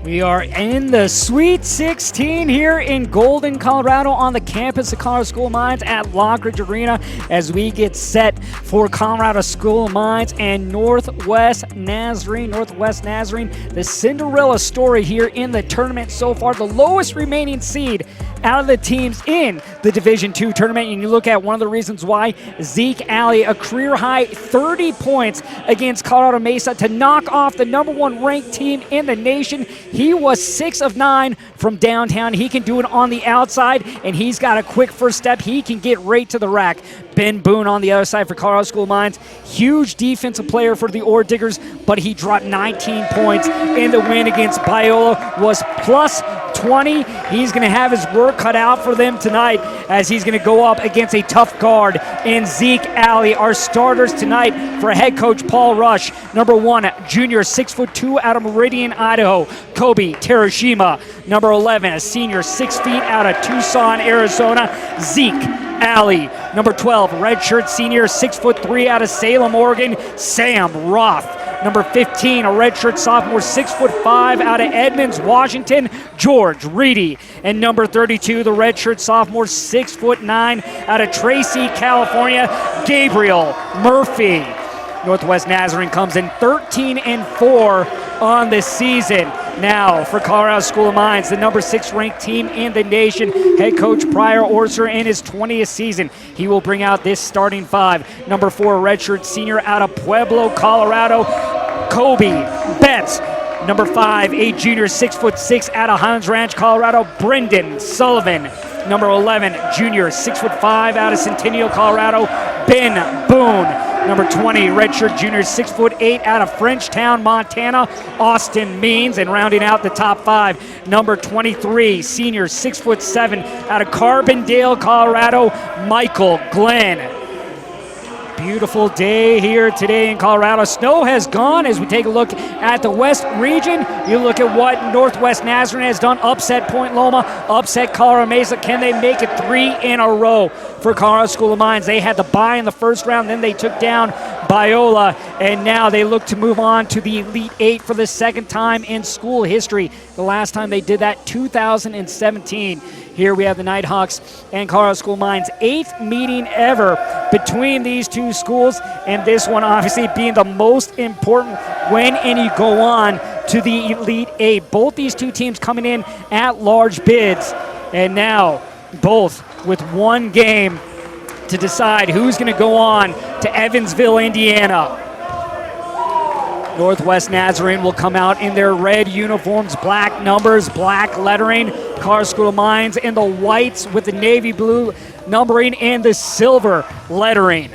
We are in the Sweet 16 here in Golden, Colorado on the campus of Colorado School of Mines at Lockridge Arena as we get set for Colorado School of Mines and Northwest Nazarene. Northwest Nazarene, the Cinderella story here in the tournament so far, the lowest remaining seed out of the teams in the Division II tournament. And you look at one of the reasons why, Zeke Alley, a career-high 30 points against Colorado Mesa to knock off the #1 ranked team in the nation. He was 6 of 9 from downtown. He can do it on the outside, and he's got a quick first step. He can get right to the rack. Ben Boone on the other side for Colorado School of Mines. Huge defensive player for the Ore Diggers, but he dropped 19 points in the win against Biola. Was plus 20. He's going to have his work cut out for them tonight as he's going to go up against a tough guard in Zeke Alley. Our starters tonight for head coach Paul Rush. #1, junior, 6'2" out of Meridian, Idaho, Kobe Terashima. #11, a senior, 6 feet out of Tucson, Arizona, Zeke Alley. #12, redshirt senior, 6'3" out of Salem, Oregon, Sam Roth. #15, a redshirt sophomore, 6'5" out of Edmonds, Washington, George Reedy. And #32, the redshirt sophomore, 6'9" out of Tracy, California, Gabriel Murphy. Northwest Nazarene comes in 13-4 on the season. Now for Colorado School of Mines, the #6 ranked team in the nation. Head coach Pryor Orser in his 20th season. He will bring out this starting five. #4, redshirt senior out of Pueblo, Colorado, Kobe Betts. #5, a junior, 6'6" out of Highlands Ranch, Colorado, Brendan Sullivan. #11, junior, 6'5" out of Centennial, Colorado, Ben Boone. #20, redshirt junior, 6'8" out of Frenchtown, Montana, Austin Means. And rounding out the top five, #23, senior, 6'7" out of Carbondale, Colorado, Michael Glenn. Beautiful day here today in Colorado. Snow has gone as we take a look at the West region. You look at what Northwest Nazarene has done. Upset Point Loma, upset Colorado Mesa. Can they make it 3 in a row for Colorado School of Mines? They had the bye in the first round, then they took down Biola, and now they look to move on to the Elite Eight for the second time in school history. The last time they did that, 2017. Here we have the Nighthawks and Colorado School of Mines, 8th meeting ever between these two schools, and this one obviously being the most important when you go on to the Elite Eight. Both these two teams coming in at large bids, and now both with one game to decide who's going to go on to Evansville, Indiana. Northwest Nazarene will come out in their red uniforms, black numbers, black lettering. Colorado School of Mines in the whites with the navy blue numbering and the silver lettering.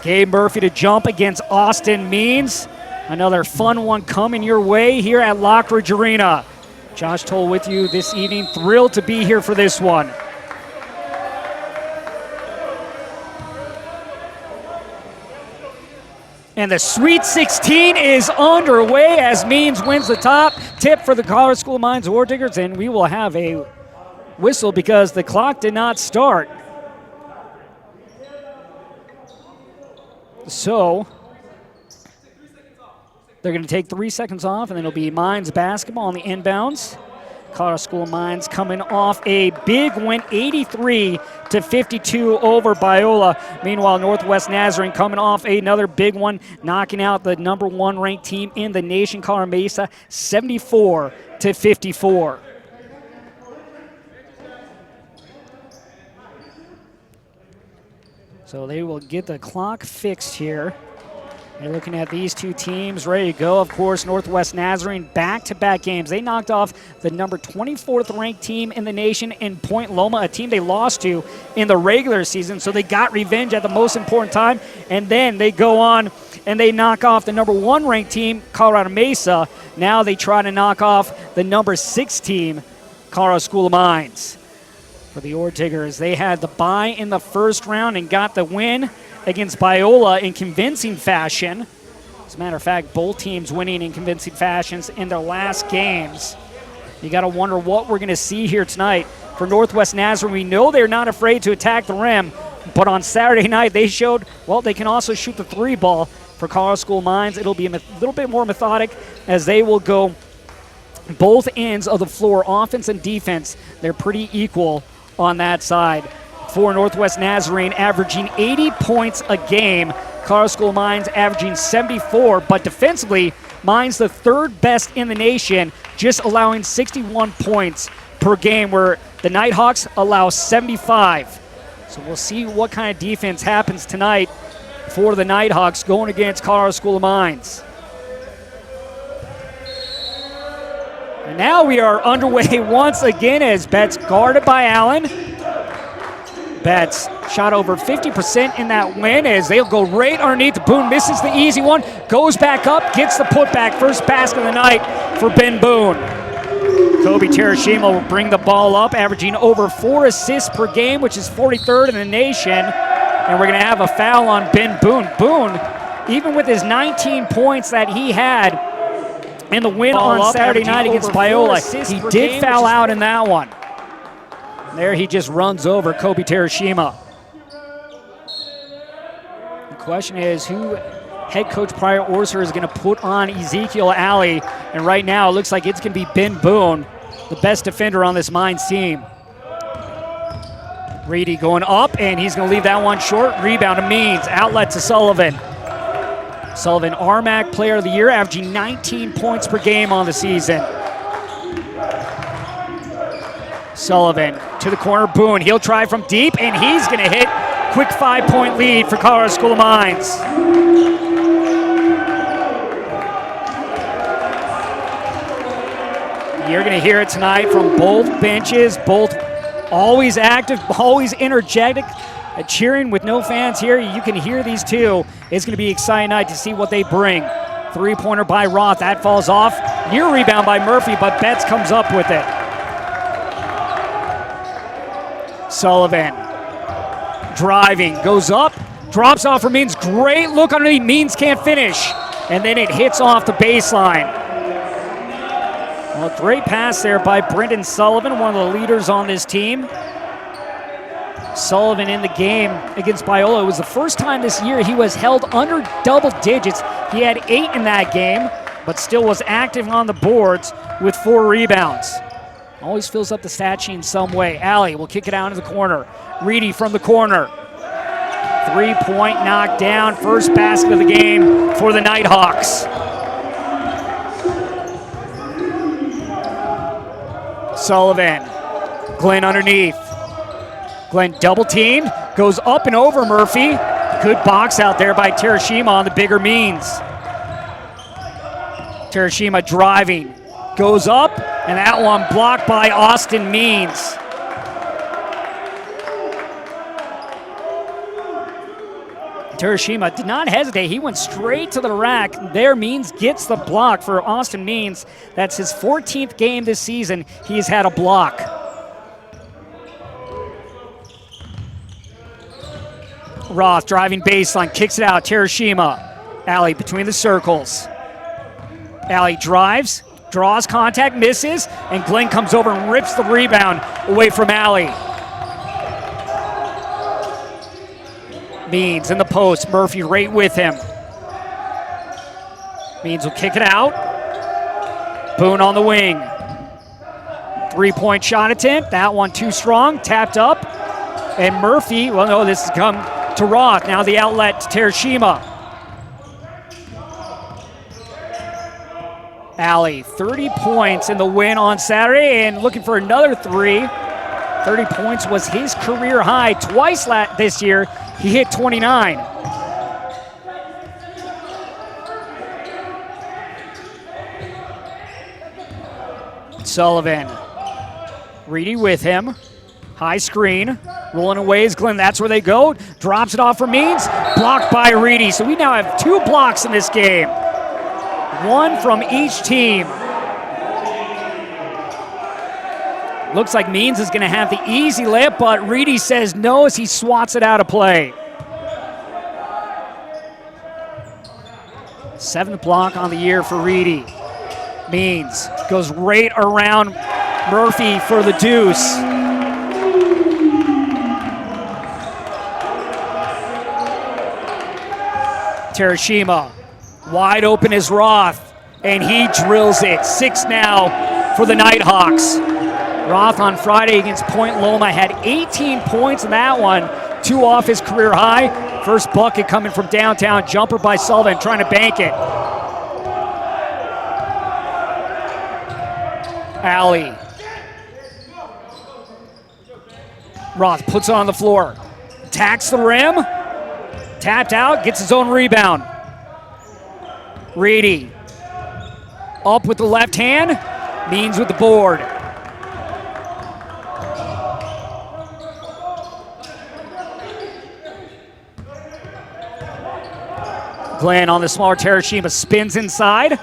Gabe Murphy to jump against Austin Means. Another fun one coming your way here at Lockridge Arena. Josh Toll with you this evening. Thrilled to be here for this one. And the Sweet 16 is underway as Means wins the top tip for the Colorado School of Mines Ore Diggers, and we will have a whistle because the clock did not start. So they're going to take 3 seconds off, and then it'll be Mines basketball on the inbounds. Colorado School of Mines coming off a big win, 83-52 over Biola. Meanwhile, Northwest Nazarene coming off another big one, knocking out the #1 ranked team in the nation, Colorado Mesa, 74-54. So they will get the clock fixed here. You're looking at these two teams ready to go. Of course, Northwest Nazarene, back-to-back games. They knocked off the #24th ranked team in the nation in Point Loma, a team they lost to in the regular season. So they got revenge at the most important time. And then they go on and they knock off the #1 ranked team, Colorado Mesa. Now they try to knock off the #6 team, Colorado School of Mines. For the Ore Diggers, they had the bye in the first round and got the win against Biola in convincing fashion. As a matter of fact, both teams winning in convincing fashions in their last games. You got to wonder what we're going to see here tonight. For Northwest Nazarene, we know they're not afraid to attack the rim, but on Saturday night they showed, well, they can also shoot the three ball. For Colorado School of Mines, it'll be a little bit more methodic as they will go both ends of the floor, offense and defense, they're pretty equal on that side. For Northwest Nazarene, averaging 80 points a game. Colorado School Mines averaging 74, but defensively, Mines the third best in the nation, just allowing 61 points per game, where the Nighthawks allow 75. So we'll see what kind of defense happens tonight for the Nighthawks going against Colorado School of Mines. And now we are underway once again as Betts guarded by Allen. Betts shot over 50% in that win as they'll go right underneath. Boone misses the easy one, goes back up, gets the putback. First basket of the night for Ben Boone. Kobe Terashima will bring the ball up, averaging over 4 assists per game, which is 43rd in the nation. And we're going to have a foul on Ben Boone. Boone, even with his 19 points that he had in the win on Saturday night against Biola, he did foul out in that one. There he just runs over Kobe Terashima. The question is who head coach Pryor Orser is going to put on Ezekiel Alley. And right now it looks like it's going to be Ben Boone, the best defender on this Mines team. Reedy going up, and he's going to leave that one short. Rebound to Means, outlet to Sullivan. Sullivan, RMAC Player of the Year, averaging 19 points per game on the season. Sullivan to the corner, Boone. He'll try from deep, and he's going to hit. Quick 5-point lead for Colorado School of Mines. You're going to hear it tonight from both benches, both always active, always energetic. Cheering with no fans here. You can hear these two. It's going to be an exciting night to see what they bring. Three-pointer by Roth. That falls off. Near rebound by Murphy, but Betts comes up with it. Sullivan driving, goes up, drops off for Means. Great look underneath. Means can't finish. And then it hits off the baseline. Well, great pass there by Brendan Sullivan, one of the leaders on this team. Sullivan in the game against Biola. It was the first time this year he was held under double digits. He had 8 in that game, but still was active on the boards with 4 rebounds. Always fills up the stat sheet in some way. Alley will kick it out into the corner. Reedy from the corner. 3-point knockdown. First basket of the game for the Nighthawks. Sullivan. Glenn underneath. Glenn double teamed, goes up and over Murphy. Good box out there by Terashima on the bigger Means. Terashima driving, goes up, and that one blocked by Austin Means. Terashima did not hesitate. He went straight to the rack. There, Means gets the block for Austin Means. That's his 14th game this season. He's had a block. Roth driving baseline, kicks it out. Terashima. Alley between the circles. Alley drives, draws contact, misses, and Glenn comes over and rips the rebound away from Alley. Means in the post, Murphy right with him. Means will kick it out. Boone on the wing. 3-point shot attempt, that one too strong, tapped up. And Murphy, well no, this has come to Roth. Now the outlet to Terashima. Alley, 30 points in the win on Saturday and looking for another 3. 30 points was his career high. Twice this year, he hit 29. Sullivan. Reedy with him. High screen. Rolling away is Glenn. That's where they go. Drops it off for Means. Blocked by Reedy. So we now have 2 blocks in this game. 1 from each team. Looks like Means is going to have the easy layup, but Reedy says no as he swats it out of play. 7th block on the year for Reedy. Means goes right around Murphy for the deuce. Terashima, wide open is Roth, and he drills it. 6 now for the Nighthawks. Roth on Friday against Point Loma had 18 points in that one, 2 off his career high. First bucket coming from downtown, jumper by Sullivan, trying to bank it. Alley. Roth puts it on the floor, attacks the rim, tapped out, gets his own rebound. Reedy up with the left hand, Means with the board. Glenn on the smaller Terashima spins inside.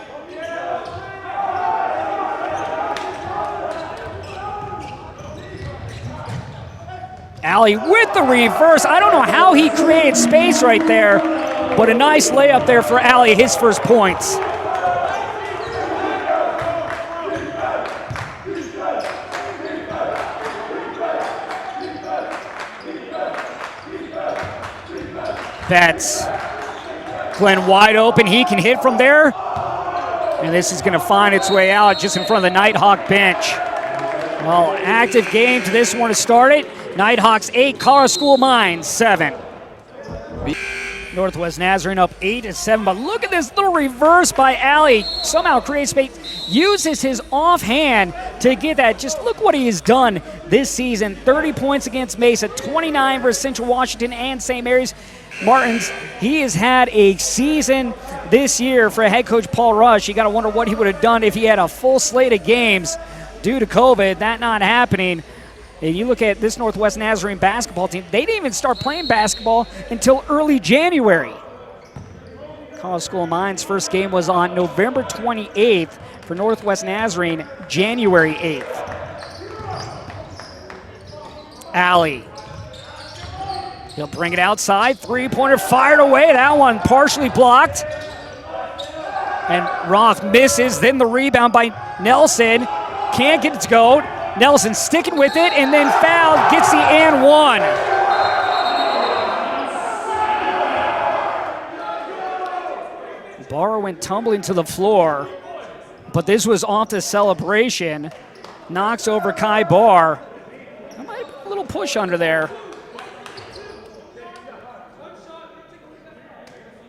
Alley with the reverse. I don't know how he created space right there, but a nice layup there for Alley, his first points. That's Glenn wide open. He can hit from there. And this is going to find its way out just in front of the Nighthawk bench. Well, active game to this one to start it. Nighthawks 8, Colorado School Mines 7. Northwest Nazarene up 8-7. But look at this little reverse by Alley. Somehow creates space. Uses his offhand to get that. Just look what he has done this season. 30 points against Mesa, 29 versus Central Washington and St. Mary's Martins. He has had a season this year for head coach Paul Rush. You got to wonder what he would have done if he had a full slate of games due to COVID. That not happening. And you look at this Northwest Nazarene basketball team, they didn't even start playing basketball until early January. Colorado School of Mines' first game was on November 28th. For Northwest Nazarene, January 8th. Alley. He'll bring it outside. Three-pointer fired away. That one partially blocked. And Roth misses. Then the rebound by Nelson. Can't get it to go. Nelson sticking with it and then fouled. Gets the and one. Barr went tumbling to the floor. But this was off the celebration. Knocks over Kai Barr. That might be a little push under there.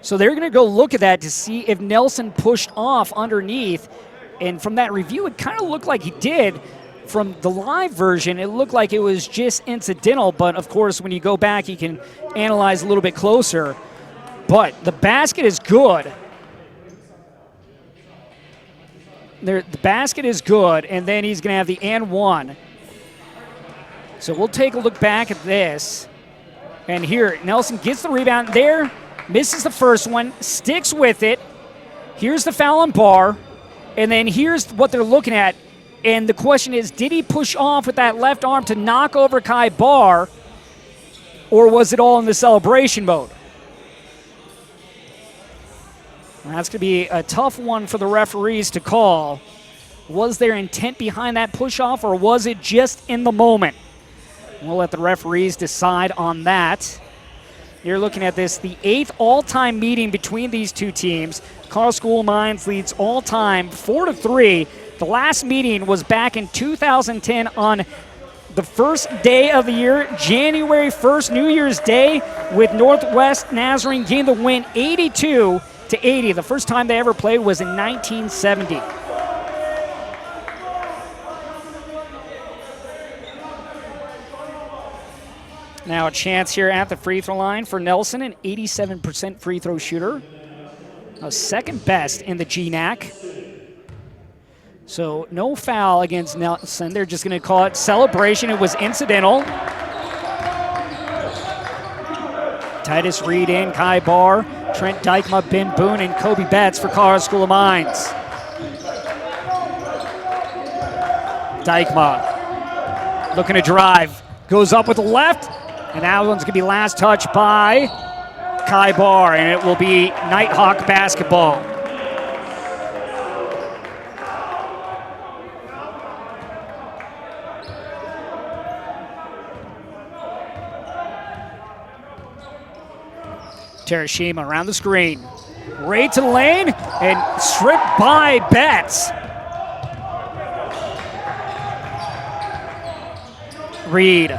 So they're going to go look at that to see if Nelson pushed off underneath. And from that review, it kind of looked like he did. From the live version, it looked like it was just incidental. But, of course, when you go back, you can analyze a little bit closer. But the basket is good. The basket is good, and then he's going to have the and one. So we'll take a look back at this. And here, Nelson gets the rebound there, misses the first one, sticks with it. Here's the foul on Barr, and then here's what they're looking at. And the question is, did he push off with that left arm to knock over Kai Barr, or was it all in the celebration mode? That's going to be a tough one for the referees to call. Was there intent behind that push-off, or was it just in the moment? We'll let the referees decide on that. You're looking at this, the 8th all-time meeting between these two teams. Colorado School of Mines leads all-time 4-3. The last meeting was back in 2010 on the first day of the year, January 1st, New Year's Day, with Northwest Nazarene getting the win 82-80. The first time they ever played was in 1970. Now a chance here at the free throw line for Nelson, an 87% free throw shooter. Second best in the GNAC. So no foul against Nelson. They're just going to call it celebration. It was incidental. Titus Reed in, Kai Barr, Trent Dykema, Ben Boone, and Kobe Betts for Colorado School of Mines. Dykema looking to drive. Goes up with the left, and that one's going to be last touch by Kai Barr, and it will be Nighthawk basketball. Terashima around the screen. Right to the lane and stripped by Betts. Reed.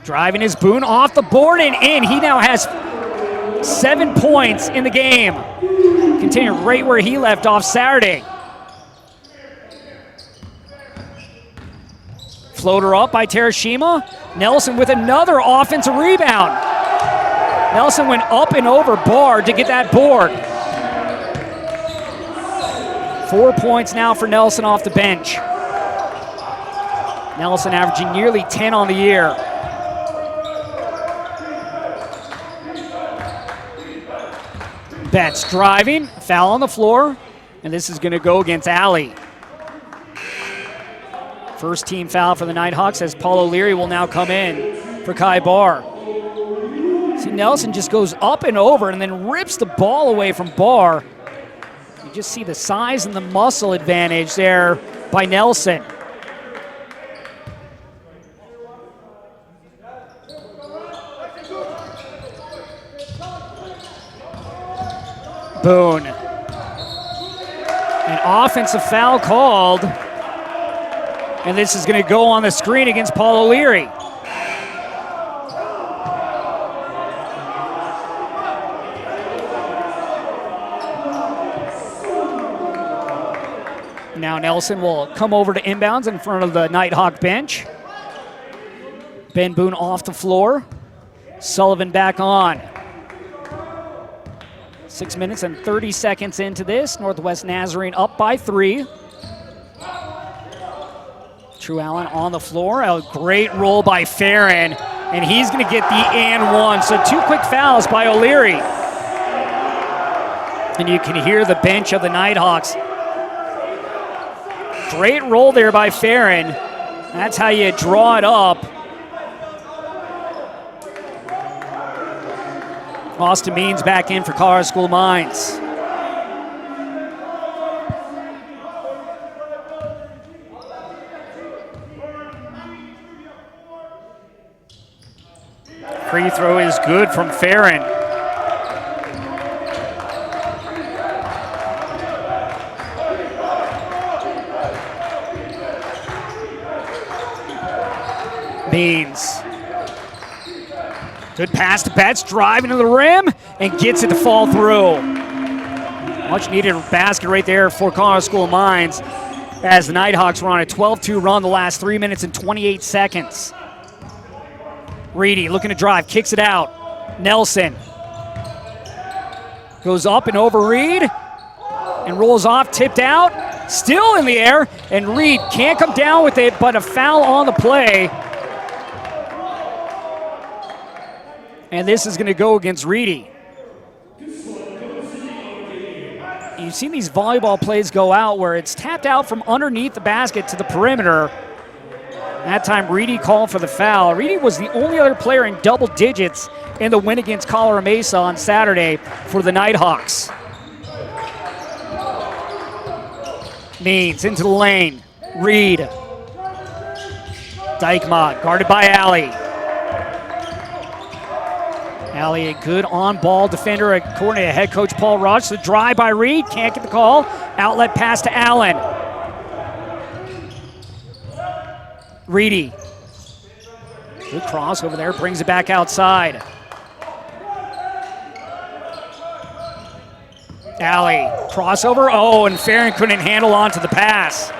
Driving his Boone off the board and in. He now has 7 points in the game. Continuing right where he left off Saturday. Floater up by Terashima. Nelson with another offensive rebound. Nelson went up and over Barr to get that board. 4 points now for Nelson off the bench. Nelson averaging nearly 10 on the year. Betts driving, foul on the floor, and this is going to go against Alley. First team foul for the Nighthawks as Paul O'Leary will now come in for Kai Barr. See, Nelson just goes up and over and then rips the ball away from Barr. You just see the size and the muscle advantage there by Nelson. Boone. An offensive foul called. And this is going to go on the screen against Paul O'Leary. Now Nelson will come over to inbounds in front of the Nighthawk bench. Ben Boone off the floor. Sullivan back on. 6 minutes and 30 seconds into this. Northwest Nazarene up by 3. True Allen on the floor. A great roll by Farron. And he's going to get the and one. So 2 quick fouls by O'Leary. And you can hear the bench of the Nighthawks. Great roll there by Farron. That's how you draw it up. Austin Means back in for Colorado School Mines. Free throw is good from Farron. Means. Good pass to Betts, driving to the rim, and gets it to fall through. Much needed basket right there for Colorado School of Mines as the Nighthawks were on a 12-2 run the last 3 minutes and 28 seconds. Reedy looking to drive, kicks it out. Nelson goes up and over Reed and rolls off, tipped out, still in the air, and Reed can't come down with it, but a foul on the play. And this is going to go against Reedy. You've seen these volleyball plays go out where it's tapped out from underneath the basket to the perimeter. That time, Reedy called for the foul. Reedy was the only other player in double digits in the win against Colorado Mesa on Saturday for the Nighthawks. Means into the lane. Reed. Dykma guarded by Alley. Alley, a good on-ball defender according to head coach Paul Rush. The drive by Reed, can't get the call. Outlet pass to Allen. Reedy. Good cross over there, brings it back outside. Alley, crossover, oh, and Farron couldn't handle onto the pass.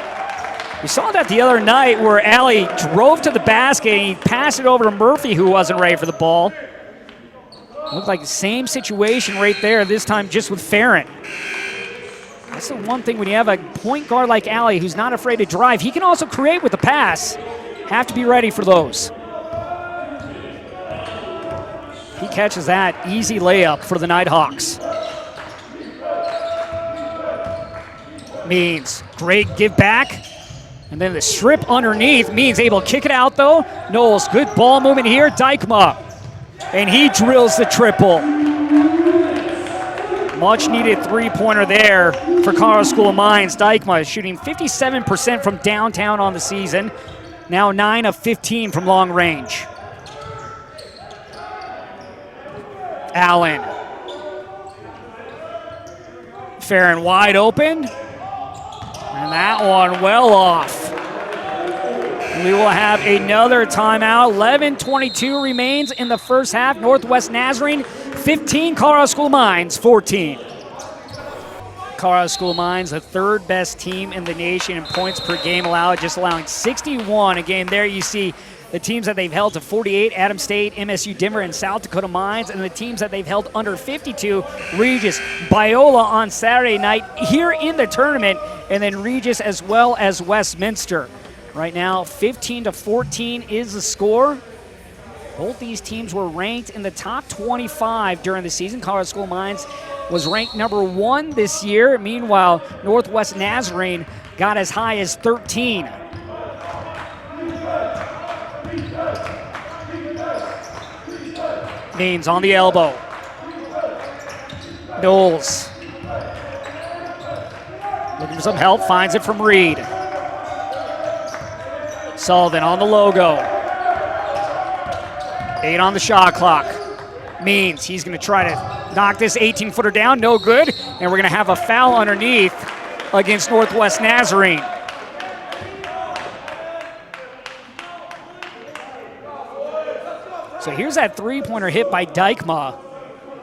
We saw that the other night where Alley drove to the basket and he passed it over to Murphy, who wasn't ready for the ball. Looked like the same situation right there, this time just with Farron. That's the one thing when you have a point guard like Alley who's not afraid to drive. He can also create with the pass. Have to be ready for those. He catches that. Easy layup for the Nighthawks. Means great give back. And then the strip underneath. Means able to kick it out though. Knowles, good ball movement here. Dykma. And he drills the triple. Much needed three-pointer there for Colorado School of Mines. Dykma is shooting 57% from downtown on the season. Now 9 of 15 from long range. Allen. Farron wide open. And that one well off. We will have another timeout. 11:22 remains in the first half. Northwest Nazarene 15, Colorado School Mines 14. Colorado School Mines, the third best team in the nation in points per game allowed, just allowing 61 a game. There you see the teams that they've held to 48, Adams State, MSU Denver, and South Dakota Mines, and the teams that they've held under 52, Regis, Biola on Saturday night here in the tournament, and then Regis as well as Westminster. Right now, 15-14 is the score. Both these teams were ranked in the top 25 during the season. Colorado School Mines was ranked number 1 this year. Meanwhile, Northwest Nazarene got as high as 13. Means on the elbow. Knowles looking for some help, finds it from Reed. Sullivan on the logo. 8 on the shot clock. Means he's going to try to knock this 18-footer down. No good. And we're going to have a foul underneath against Northwest Nazarene. So here's that three-pointer hit by Dykma.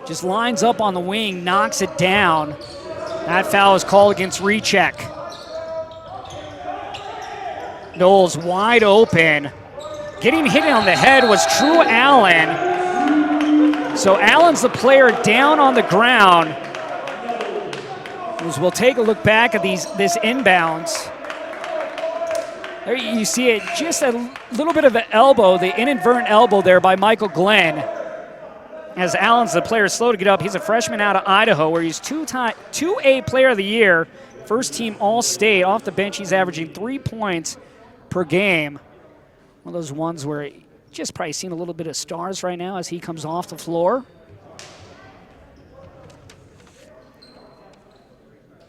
Just lines up on the wing, knocks it down. That foul is called against Recheck. Knowles wide open. Getting hit on the head was True Allen. So Allen's the player down on the ground. As we'll take a look back at this inbounds. There you see it, just a little bit of an elbow, the inadvertent elbow there by Michael Glenn. As Allen's the player slow to get up. He's a freshman out of Idaho where he's 2A player of the year, first team All-State. Off the bench, he's averaging 3 points per game. One of those ones where just probably seen a little bit of stars right now as he comes off the floor.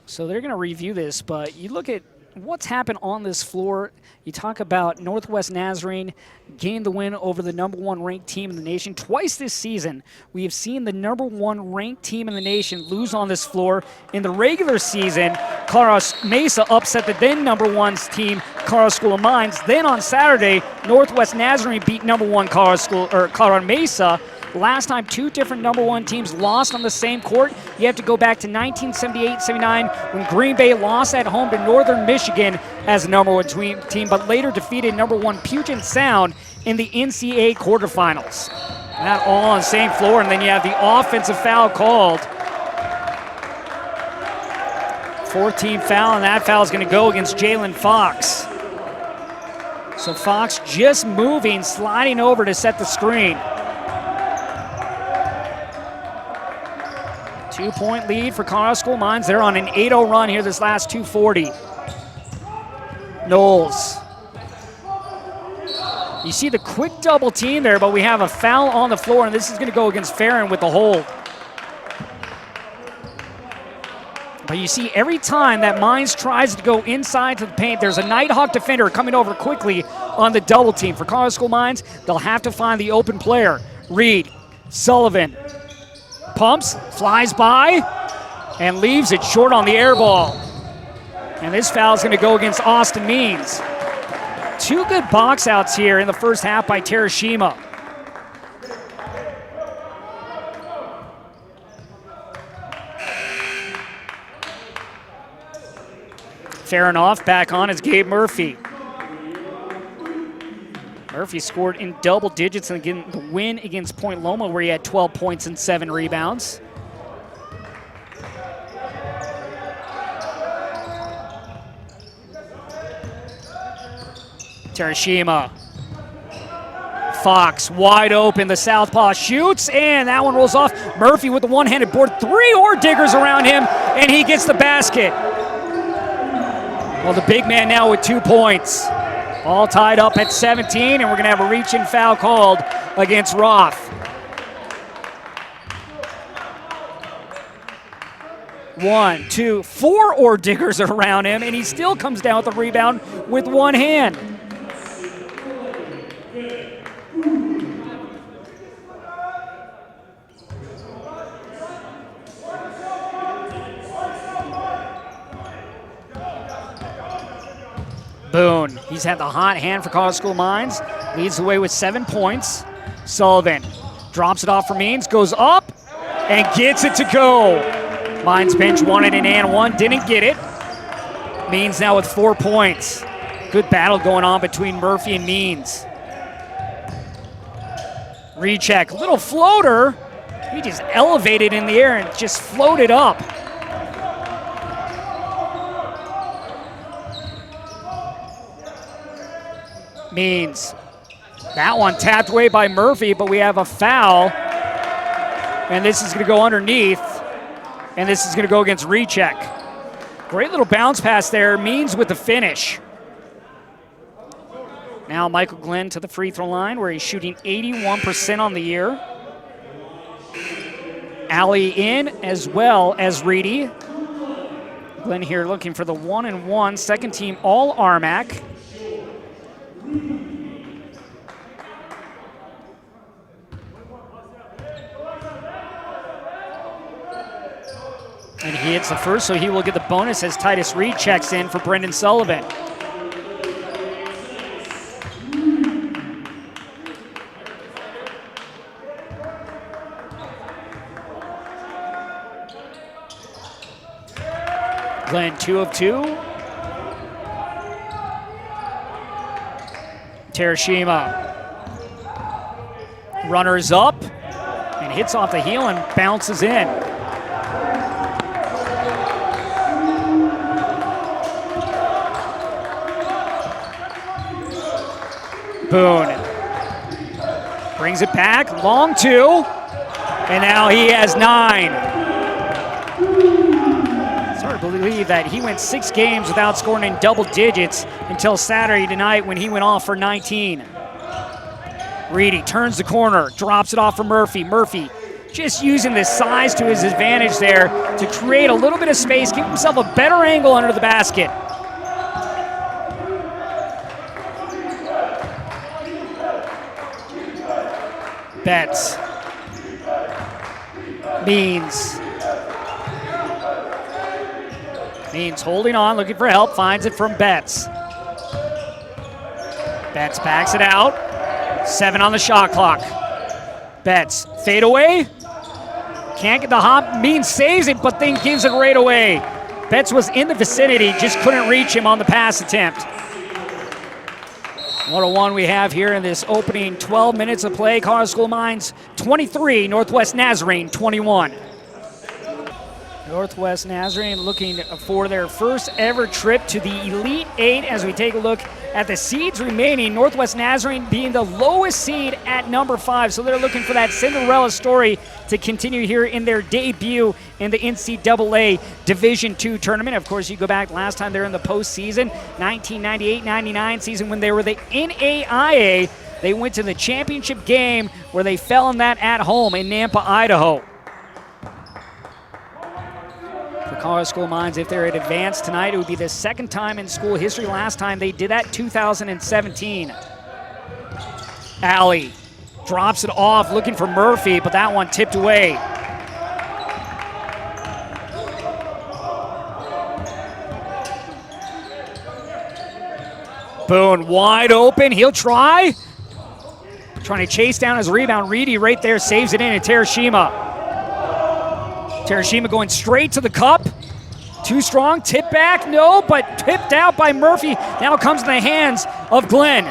So they're going to review this, but you look at what's happened on this floor. You talk about Northwest Nazarene gained the win over the number 1 ranked team in the nation. Twice this season, we have seen the number 1 ranked team in the nation lose on this floor. In the regular season, Colorado Mesa upset the then number 1 team, Colorado School of Mines. Then on Saturday, Northwest Nazarene beat number 1 Colorado Mesa. Last time 2 different number 1 teams lost on the same court. You have to go back to 1978-79 when Green Bay lost at home to Northern Michigan as the number 1 team, but later defeated number 1 Puget Sound in the NCAA quarterfinals. That all on the same floor, and then you have the offensive foul called. 14 foul, and that foul is going to go against Jalen Fox. So Fox just moving, sliding over to set the screen. 2-point lead for Colorado School Mines. They're on an 8-0 run here this last 240. Knowles. You see the quick double team there, but we have a foul on the floor, and this is going to go against Farron with the hold. But you see every time that Mines tries to go inside to the paint, there's a Nighthawk defender coming over quickly on the double team. For Colorado School Mines, they'll have to find the open player. Reed, Sullivan. Pumps, flies by, and leaves it short on the air ball. And this foul is going to go against Austin Means. 2 good box outs here in the first half by Terashima. Fair enough, back on is Gabe Murphy. Murphy scored in double digits and again the win against Point Loma where he had 12 points and 7 rebounds. Terashima. Fox wide open, the southpaw shoots, and that one rolls off. Murphy with the one-handed board, 3 ore diggers around him, and he gets the basket. Well, the big man now with 2 points. All tied up at 17, and we're going to have a reach-in foul called against Roth. 1, 2, 4 ore diggers are around him, and he still comes down with the rebound with one hand. Boone, he's had the hot hand for Colorado School Mines. Leads the way with 7 points. Sullivan drops it off for Means, goes up, and gets it to go. Mines bench wanted an and one, didn't get it. Means now with 4 points. Good battle going on between Murphy and Means. Recheck, little floater. He just elevated in the air and just floated up. Means. That one tapped away by Murphy, but we have a foul. And this is going to go underneath. And this is going to go against Recheck. Great little bounce pass there. Means with the finish. Now Michael Glenn to the free throw line where he's shooting 81% on the year. Alley in as well as Reedy. Glenn here looking for the 1-and-1, second team all RMAC. And he hits the first, so he will get the bonus as Titus Reed checks in for Brendan Sullivan. Glenn 2 of 2. Terashima runners up and hits off the heel and bounces in. Boone brings it back, long 2, and now he has 9. It's hard to believe that he went 6 games without scoring in double digits until Saturday night when he went off for 19. Reedy turns the corner, drops it off for Murphy. Murphy just using the size to his advantage there to create a little bit of space, give himself a better angle under the basket. Betts. Means holding on, looking for help, finds it from Betts. Betts backs it out. 7 on the shot clock. Betts, fade away. Can't get the hop. Means saves it, but then gives it right away. Betts was in the vicinity, just couldn't reach him on the pass attempt. What a one we have here in this opening 12 minutes of play. Colorado School Mines 23, Northwest Nazarene 21. Northwest Nazarene looking for their first ever trip to the Elite Eight as we take a look at the seeds remaining. Northwest Nazarene being the lowest seed at number 5. So they're looking for that Cinderella story to continue here in their debut in the NCAA Division II tournament. Of course, you go back last time they were in the postseason, 1998-99 season when they were the NAIA. They went to the championship game where they fell in that at home in Nampa, Idaho. For Colorado School Mines, if they're at advance tonight, it would be the second time in school history. Last time they did that, 2017. Alley drops it off, looking for Murphy, but that one tipped away. Boone wide open, he'll try. Trying to chase down his rebound. Reedy right there saves it in, and Terashima. Terashima going straight to the cup. Too strong, tip back, no, but tipped out by Murphy. Now comes in the hands of Glenn.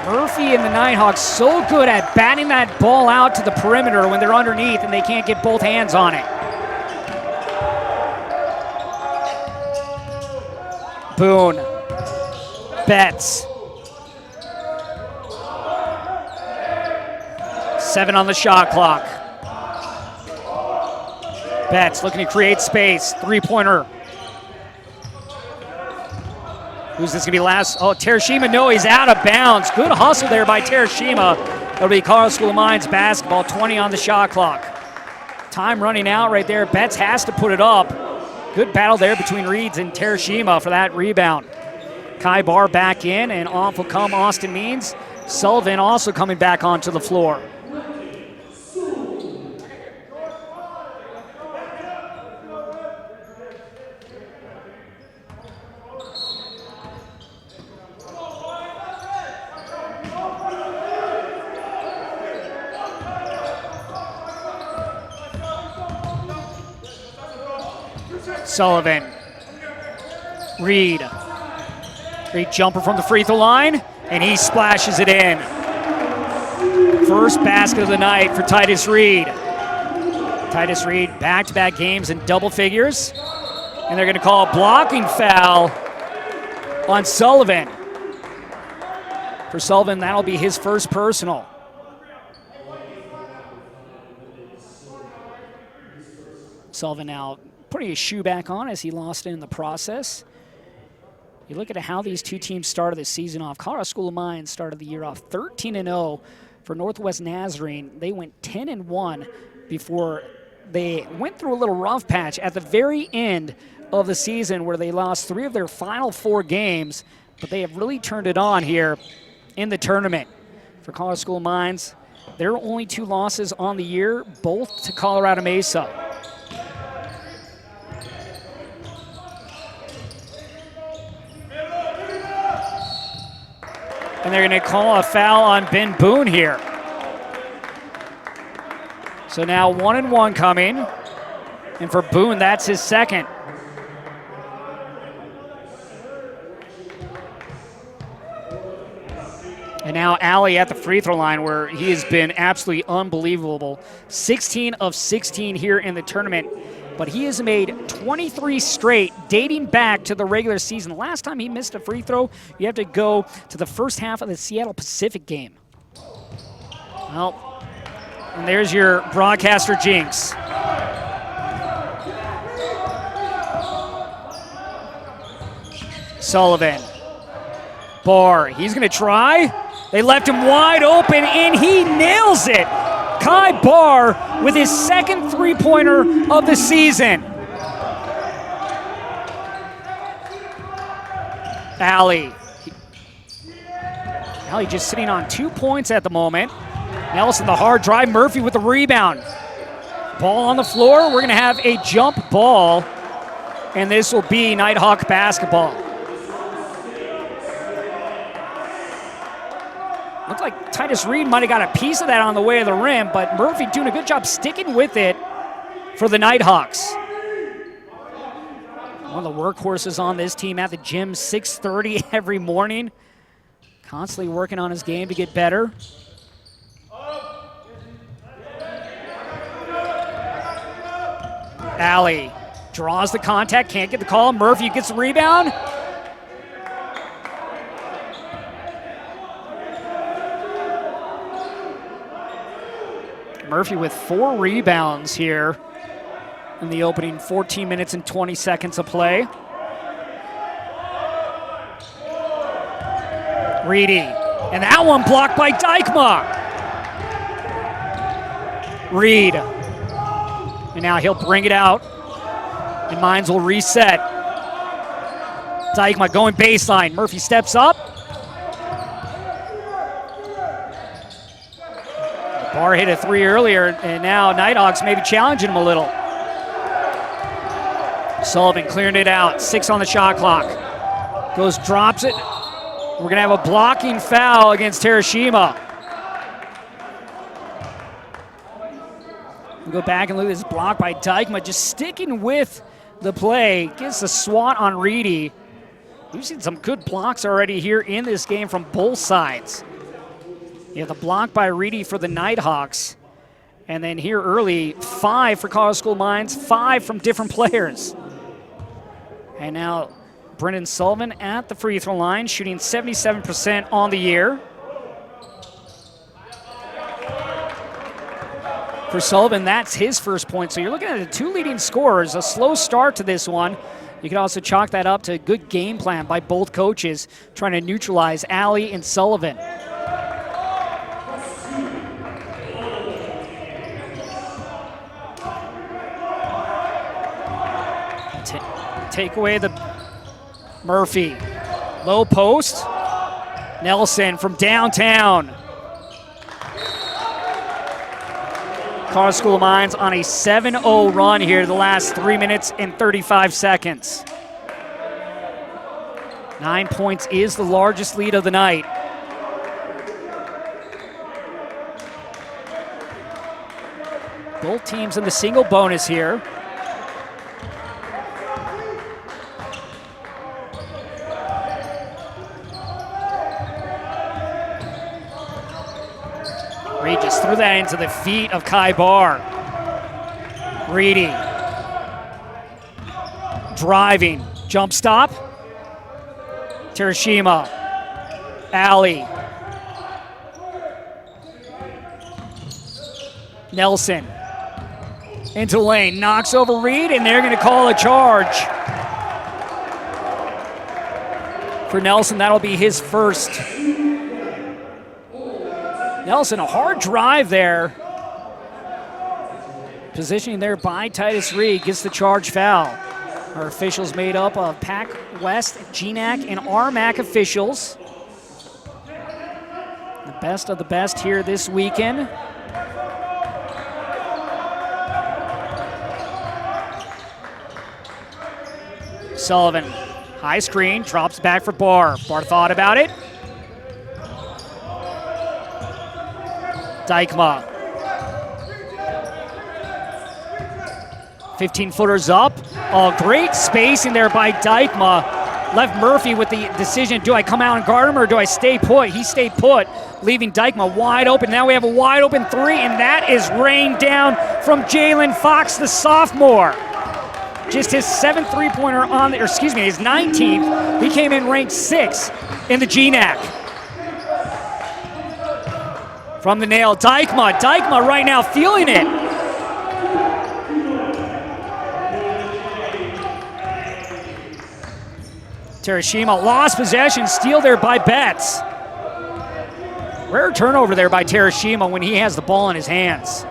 Murphy and the Nighthawks so good at batting that ball out to the perimeter when they're underneath and they can't get both hands on it. Boone, Betts. 7 on the shot clock. Betts looking to create space. 3-pointer. Who's this going to be last? Oh, Terashima, no, he's out of bounds. Good hustle there by Terashima. That'll be Colorado School of Mines basketball, 20 on the shot clock. Time running out right there. Betts has to put it up. Good battle there between Reeds and Terashima for that rebound. Kai Barr back in, and off will come Austin Means. Sullivan also coming back onto the floor. Sullivan. Reed jumper from the free throw line, and he splashes it in. First basket of the night for Titus Reed. Titus Reed back-to-back games in double figures, and they're going to call a blocking foul on Sullivan. For Sullivan, that'll be his first personal. Sullivan now putting his shoe back on as he lost it in the process. You look at how these two teams started the season off. Colorado School of Mines started the year off 13-0 for Northwest Nazarene. They went 10-1 before they went through a little rough patch at the very end of the season where they lost 3 of their final 4 games, but they have really turned it on here in the tournament. For Colorado School of Mines, their only 2 losses on the year, both to Colorado Mesa. And they're going to call a foul on Ben Boone here. So now 1-1 coming. And for Boone, that's his second. And now Alley at the free throw line where he has been absolutely unbelievable. 16 of 16 here in the tournament. But he has made 23 straight dating back to the regular season. The last time he missed a free throw, you have to go to the first half of the Seattle Pacific game. Well, and there's your broadcaster jinx. Sullivan. Barr, he's going to try. They left him wide open, and he nails it. Kai Barr with his second three-pointer of the season. Alley just sitting on 2 points at the moment. Nelson, the hard drive. Murphy with the rebound. Ball on the floor. We're going to have a jump ball, and this will be Nighthawk basketball. Looked like Titus Reed might have got a piece of that on the way to the rim, but Murphy doing a good job sticking with it for the Nighthawks. One of the workhorses on this team at the gym, 6:30 every morning. Constantly working on his game to get better. Alley draws the contact, can't get the call. Murphy gets the rebound. Murphy with 4 rebounds here in the opening 14 minutes and 20 seconds of play. Reedy, and that one blocked by Dykma. Reed, and now he'll bring it out, and Mines will reset. Dykma going baseline. Murphy steps up. Barr hit a 3 earlier, and now Nighthawks maybe challenging him a little. Sullivan clearing it out. 6 on the shot clock. Goes, drops it. We're going to have a blocking foul against Terashima. We'll go back and look at this block by Dykma, just sticking with the play. Gets a swat on Reedy. We've seen some good blocks already here in this game from both sides. You have the block by Reedy for the Nighthawks. And then here early, 5 for Colorado School Mines, 5 from different players. And now Brendan Sullivan at the free throw line, shooting 77% on the year. For Sullivan, that's his first point. So you're looking at the 2 leading scorers, a slow start to this one. You can also chalk that up to a good game plan by both coaches, trying to neutralize Alley and Sullivan. Take away the Murphy. Low post. Nelson from downtown. Colorado School of Mines on a 7-0 run here the last 3 minutes and 35 seconds. 9 points is the largest lead of the night. Both teams in the single bonus here. threw that into the feet of Kai Barr. Reedy. Driving. Jump stop. Terashima. Alley. Nelson. Into lane. Knocks over Reed, and they're going to call a charge. For Nelson, that'll be his first. Nelson, a hard drive there. Positioning there by Titus Reed, gets the charge foul. Our officials made up of Pac West, GNAC, and RMAC officials. The best of the best here this weekend. Sullivan, high screen, drops back for Barr. Barr thought about it. Dykma. 15-footers up. Oh, great spacing there by Dykma. Left Murphy with the decision, do I come out and guard him or do I stay put? He stayed put, leaving Dykma wide open. Now we have a wide open three, and that is rained down from Jalen Fox, the sophomore. Just his 7th three-pointer on, or excuse me, his 19th. He came in ranked 6th in the GNAC. From the nail, Dykma. Dykma right now feeling it. Terashima lost possession, steal there by Betts. Rare turnover there by Terashima when he has the ball in his hands.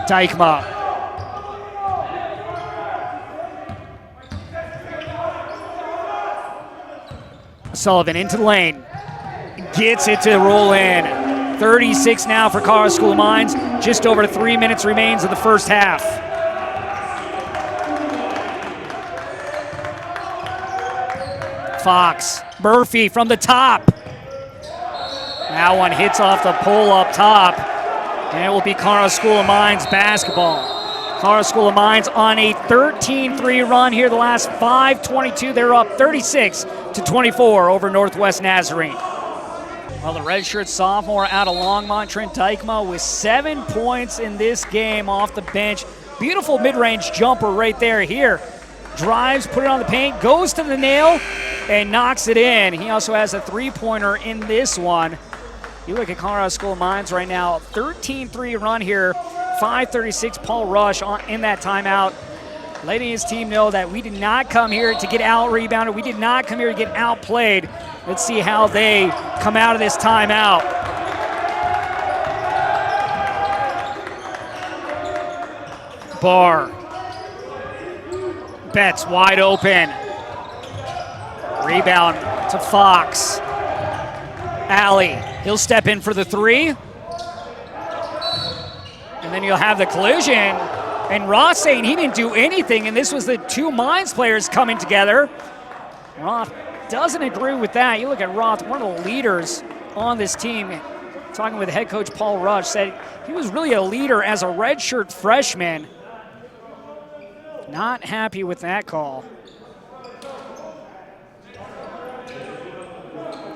Dykma. Sullivan into the lane. Gets it to roll in. 36 now for Colorado School of Mines. Just over 3 minutes remains of the first half. Fox. Murphy from the top. That one hits off the pole up top. And it will be Colorado School of Mines basketball. Colorado School of Mines on a 13-3 run here the last 5:22. They're up 36-24 over Northwest Nazarene. Well, the redshirt sophomore out of Longmont, Trent Dykma, with 7 points in this game off the bench. Beautiful mid-range jumper right there here. Drives, put it on the paint, goes to the nail, and knocks it in. He also has a three-pointer in this one. You look at Colorado School of Mines right now, 13-3 run here, 5:36. Paul Rush in that timeout, letting his team know that we did not come here to get out-rebounded. We did not come here to get outplayed. Let's see how they come out of this timeout. Barr. Betts wide open. Rebound to Fox. Alley. He'll step in for the three. And then you'll have the collision. And Roth saying he didn't do anything, and this was the two Mines players coming together. Roth doesn't agree with that. You look at Roth, one of the leaders on this team. Talking with head coach Paul Rush, said he was really a leader as a redshirt freshman. Not happy with that call.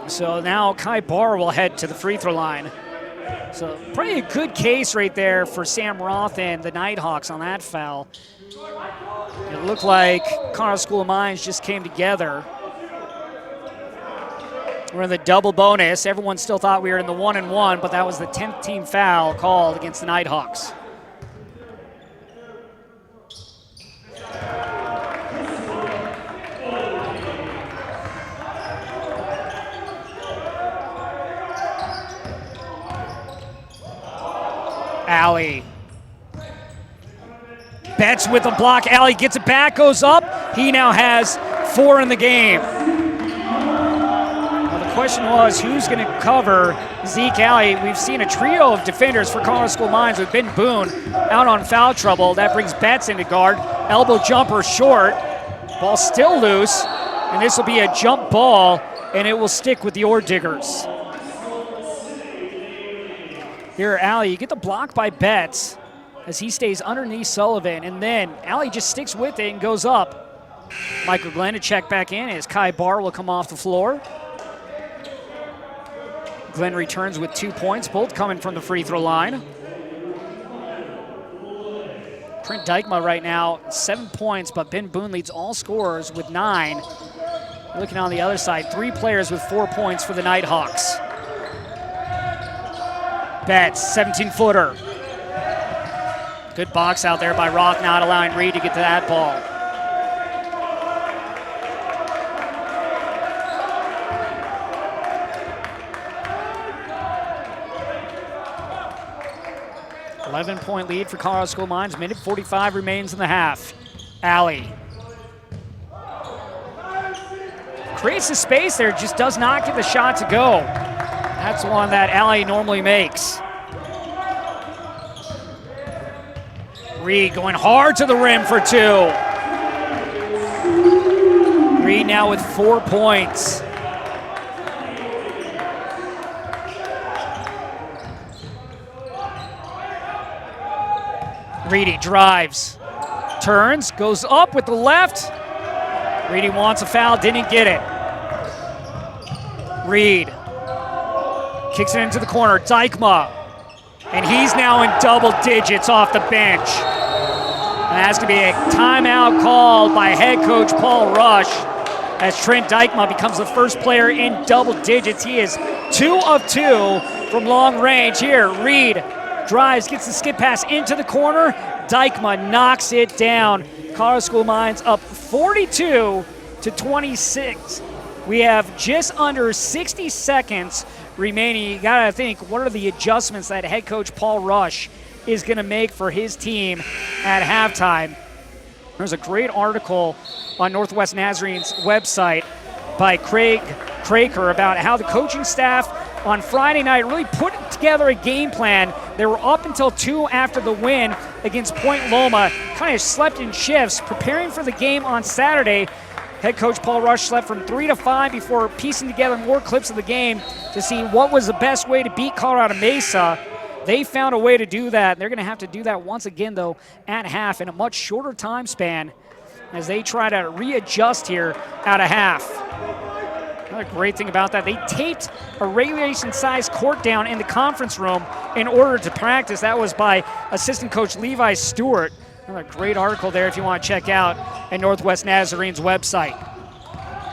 So now Kai Barr will head to the free throw line. So probably a good case right there for Sam Roth and the Nighthawks on that foul. It looked like Colorado School of Mines just came together. We're in the double bonus. Everyone still thought we were in the 1-1, but that was the 10th team foul called against the Nighthawks. Alley. Betts with the block. Alley gets it back, goes up. He now has 4 in the game. Well, the question was, who's going to cover Zeke Alley? We've seen a trio of defenders for Colorado School of Mines with Ben Boone out on foul trouble. That brings Betts into guard. Elbow jumper short. Ball still loose. And this will be a jump ball, and it will stick with the Ore Diggers. Here, Alley, you get the block by Betts as he stays underneath Sullivan, and then Alley just sticks with it and goes up. Michael Glenn to check back in as Kai Barr will come off the floor. Glenn returns with 2 points, both coming from the free throw line. Trent Dykema right now, 7 points, but Ben Boone leads all scorers with 9. Looking on the other side, 3 players with 4 points for the Nighthawks. Betts, 17-footer. Good box out there by Roth, not allowing Reed to get to that ball. Point lead for Colorado School Mines. Minute 45 remains in the half. Alley. Creates the space there, just does not get the shot to go. That's one that Alley normally makes. Reed going hard to the rim for 2. Reed now with 4 points. Reedy drives, turns, goes up with the left. Reedy wants a foul, didn't get it. Reed kicks it into the corner, Dykema. And he's now in double digits off the bench. And that's going to be a timeout called by head coach Paul Rush as Trent Dykema becomes the first player in double digits. He is 2 of 2 from long range here. Reed drives, gets the skip pass into the corner. Dykema knocks it down. Colorado School Mines up 42-26. We have just under 60 seconds remaining. You gotta think, what are the adjustments that head coach Paul Rush is gonna make for his team at halftime? There's a great article on Northwest Nazarene's website by Craig Craker about how the coaching staff on Friday night really put together a game plan. They were up until 2 after the win against Point Loma, kind of slept in shifts, preparing for the game on Saturday. Head coach Paul Rush slept from 3 to 5 before piecing together more clips of the game to see what was the best way to beat Colorado Mesa. They found a way to do that. They're going to have to do that once again, though, at half in a much shorter time span as they try to readjust here at a half. Another great thing about that, they taped a regulation-sized court down in the conference room in order to practice. That was by assistant coach Levi Stewart. Another great article there if you want to check out at Northwest Nazarene's website.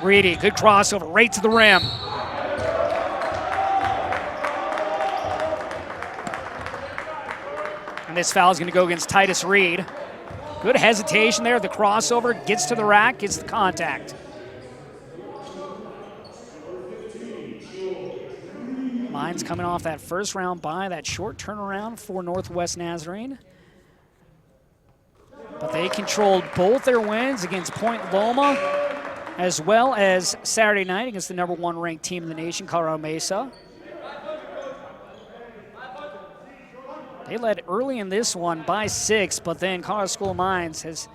Reedy, good crossover, right to the rim. And this foul is going to go against Titus Reed. Good hesitation there. The crossover gets to the rack, gets the contact. Mines coming off that first round bye, that short turnaround for Northwest Nazarene. But they controlled both their wins against Point Loma as well as Saturday night against the #1 ranked team in the nation, Colorado Mesa. They led early in this one by 6, but then Colorado School Mines has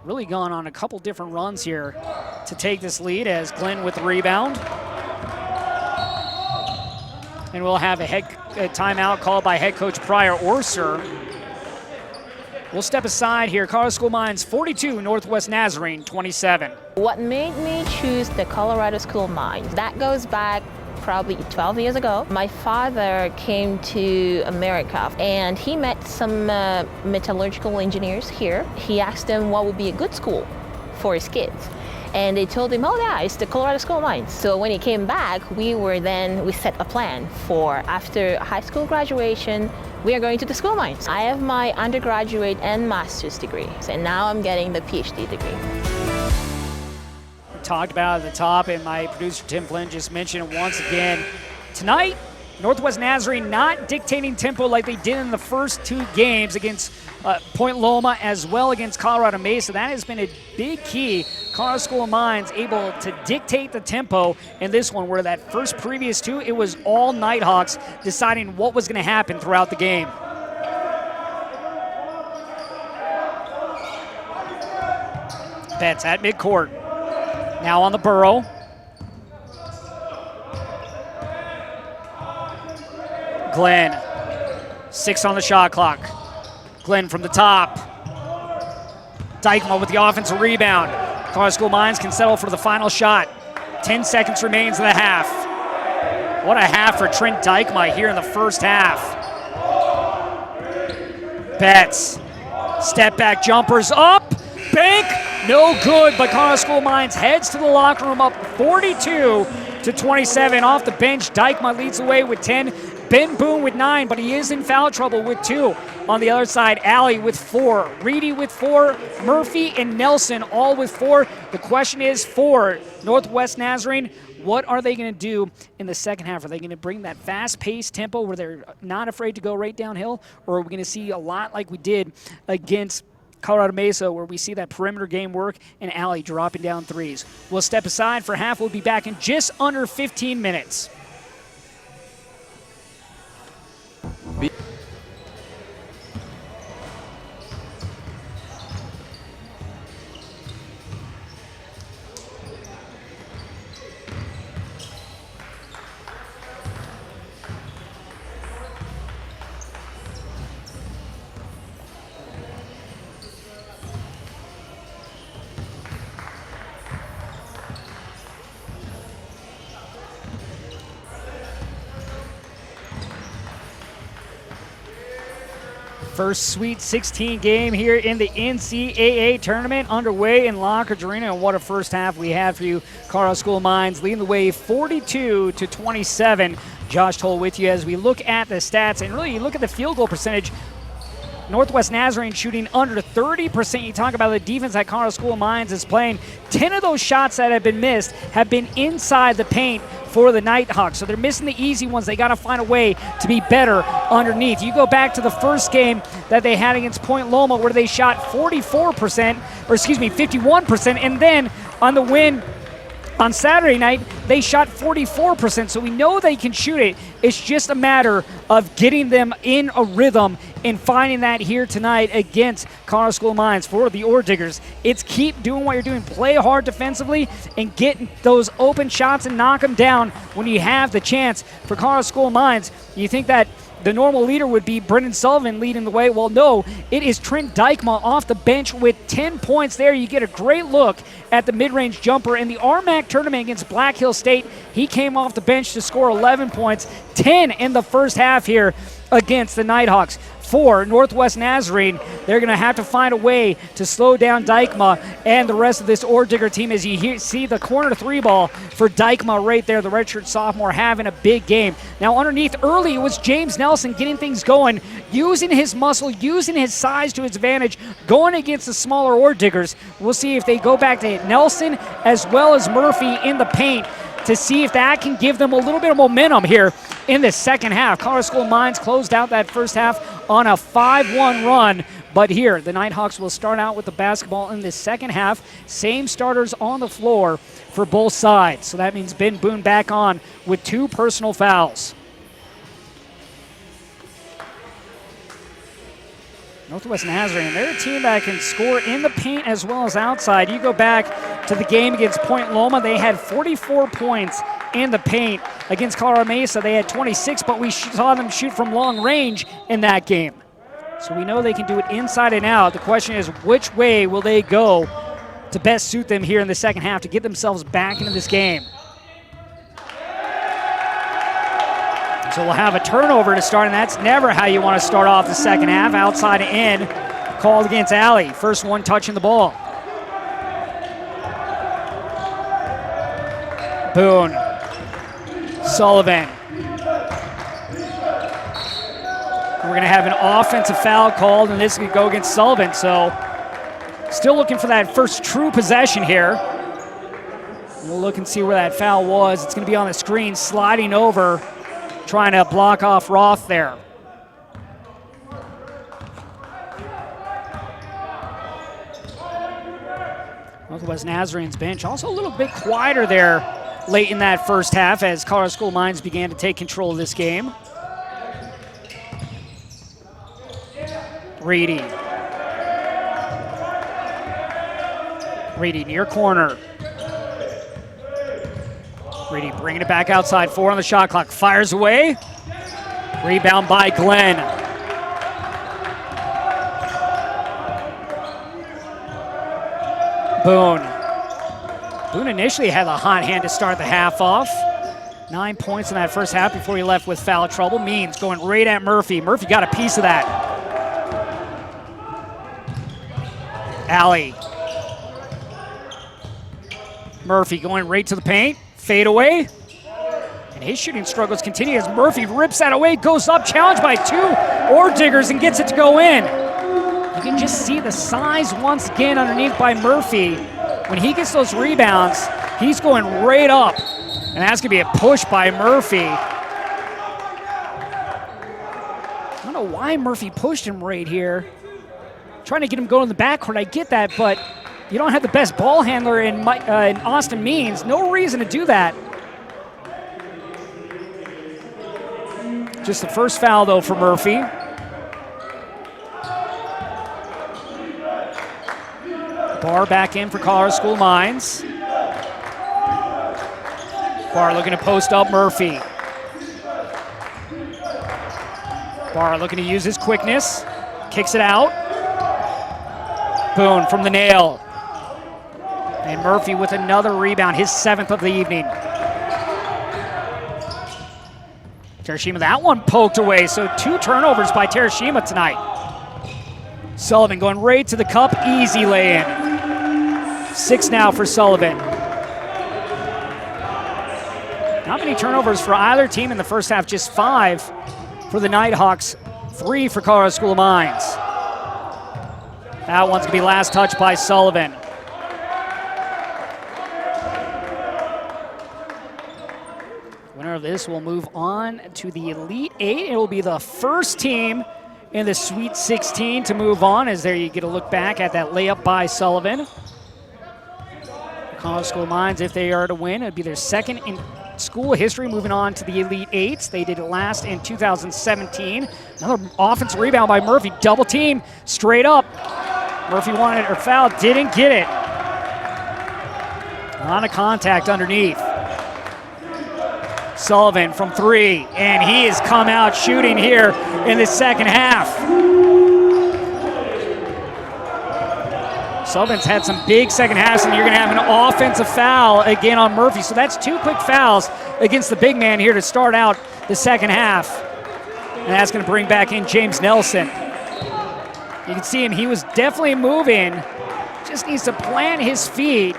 really gone on a couple different runs here to take this lead as Glenn with the rebound. And we'll have a timeout called by head coach Pryor Orser. We'll step aside here. Colorado School Mines 42, Northwest Nazarene 27. What made me choose the Colorado School Mines? That goes back probably 12 years ago. My father came to America and he met some metallurgical engineers here. He asked them what would be a good school for his kids. And they told him, oh yeah, it's the Colorado School Mines. So when he came back, we set a plan for after high school graduation, we are going to the school mines. I have my undergraduate and master's degree, and now I'm getting the PhD degree. We talked about it at the top, and my producer Tim Flynn just mentioned it once again. Tonight, Northwest Nazarene not dictating tempo like they did in the first 2 games against Point Loma as well against Colorado Mesa. That has been a big key. Colorado School of Mines able to dictate the tempo in this one, where that first previous 2, it was all Nighthawks deciding what was going to happen throughout the game. Betts at midcourt. Now on the burrow. Glenn, 6 on the shot clock. Glenn from the top. Dykema with the offensive rebound. Colorado School Mines can settle for the final shot. 10 seconds remains in the half. What a half for Trent Dykema here in the first half. Betts, step back jumpers up, bank, no good, but Colorado School Mines heads to the locker room up 42-27 off the bench. Dykema leads the way with 10. Ben Boone with 9, but he is in foul trouble with 2. On the other side, Alley with 4, Reedy with 4, Murphy and Nelson all with 4. The question is for Northwest Nazarene, what are they going to do in the second half? Are they going to bring that fast-paced tempo where they're not afraid to go right downhill, or are we going to see a lot like we did against Colorado Mesa, where we see that perimeter game work and Alley dropping down threes? We'll step aside for half. We'll be back in just under 15 minutes. First Sweet 16 game here in the NCAA tournament underway in Lockridge Arena, and what a first half we had for you. Colorado School Mines leading the way 42-27. Josh Toll with you as we look at the stats, and really you look at the field goal percentage. Northwest Nazarene shooting under 30%. You talk about the defense that Colorado School Mines is playing. 10 of those shots that have been missed have been inside the paint for the Nighthawks. So they're missing the easy ones. They got to find a way to be better underneath. You go back to the first game that they had against Point Loma where they shot 51%, and then on the win on Saturday night, they shot 44%, so we know they can shoot it. It's just a matter of getting them in a rhythm and finding that here tonight against Colorado School Mines. For the Ore Diggers, it's keep doing what you're doing. Play hard defensively and get those open shots and knock them down when you have the chance. For Colorado School Mines, you think that the normal leader would be Brendan Sullivan leading the way. Well, no, it is Trent Dykema off the bench with 10 points there. You get a great look at the mid-range jumper. In the RMAC tournament against Black Hill State, he came off the bench to score 11 points, 10 in the first half here against the Nighthawks. For Northwest Nazarene, they're going to have to find a way to slow down Dykema and the rest of this Ore Digger team. As you see the corner three ball for Dykema right there, the redshirt sophomore having a big game. Now underneath early, it was James Nelson getting things going, using his muscle, using his size to his advantage, going against the smaller Ore Diggers. We'll see if they go back to Nelson as well as Murphy in the paint to see if that can give them a little bit of momentum here in the second half. Colorado School Mines closed out that first half on a 5-1 run, but here the Nighthawks will start out with the basketball in the second half. Same starters on the floor for both sides, so that means Ben Boone back on with 2 personal fouls. Northwest Nazarene, they're a team that can score in the paint as well as outside. You go back to the game against Point Loma, they had 44 points in the paint. Against Colorado Mesa, they had 26, but we saw them shoot from long range in that game. So we know they can do it inside and out. The question is, which way will they go to best suit them here in the second half to get themselves back into this game? So we'll have a turnover to start, and that's never how you want to start off the second half. Outside in, called against Alley. First one touching the ball. Boone. Sullivan. We're going to have an offensive foul called, and this could go against Sullivan. So still looking for that first true possession here. We'll look and see where that foul was. It's going to be on the screen, sliding over, trying to block off Roth there. Northwest Nazarene's bench also a little bit quieter there late in that first half as Colorado School Mines began to take control of this game. Reedy. Reedy near corner. Reedy bringing it back outside, 4 on the shot clock, fires away. Rebound by Glenn. Boone. Boone initially had a hot hand to start the half off. 9 points in that first half before he left with foul trouble. Means going right at Murphy. Murphy got a piece of that. Alley. Murphy going right to the paint. Fade away. And his shooting struggles continue as Murphy rips that away, goes up, challenged by 2 Diggers, and gets it to go in. You can just see the size once again underneath by Murphy. When he gets those rebounds, he's going right up. And that's going to be a push by Murphy. I don't know why Murphy pushed him right here. Trying to get him going in the backcourt, I get that, but you don't have the best ball handler in Austin Means. No reason to do that. Just the first foul, though, for Murphy. Barr back in for Colorado School Mines. Barr looking to post up Murphy. Barr looking to use his quickness. Kicks it out. Boone from the nail. And Murphy with another rebound, his 7th of the evening. Terashima, that one poked away, so 2 turnovers by Terashima tonight. Sullivan going right to the cup, easy lay-in. 6 now for Sullivan. Not many turnovers for either team in the first half, just 5 for the Nighthawks, 3 for Colorado School of Mines. That one's gonna be last touch by Sullivan. Winner of this will move on to the Elite 8. It will be the first team in the Sweet 16 to move on, as there you get a look back at that layup by Sullivan. Colorado School of Mines, if they are to win, it would be their 2nd in school history moving on to the Elite 8s. They did it last in 2017. Another offensive rebound by Murphy. Double team, straight up. Murphy wanted or foul, didn't get it. A lot of contact underneath. Sullivan from 3, and he has come out shooting here in the second half. Sullivan's had some big second halves, and you're going to have an offensive foul again on Murphy. So that's 2 quick fouls against the big man here to start out the second half. And that's going to bring back in James Nelson. You can see him, he was definitely moving. Just needs to plant his feet.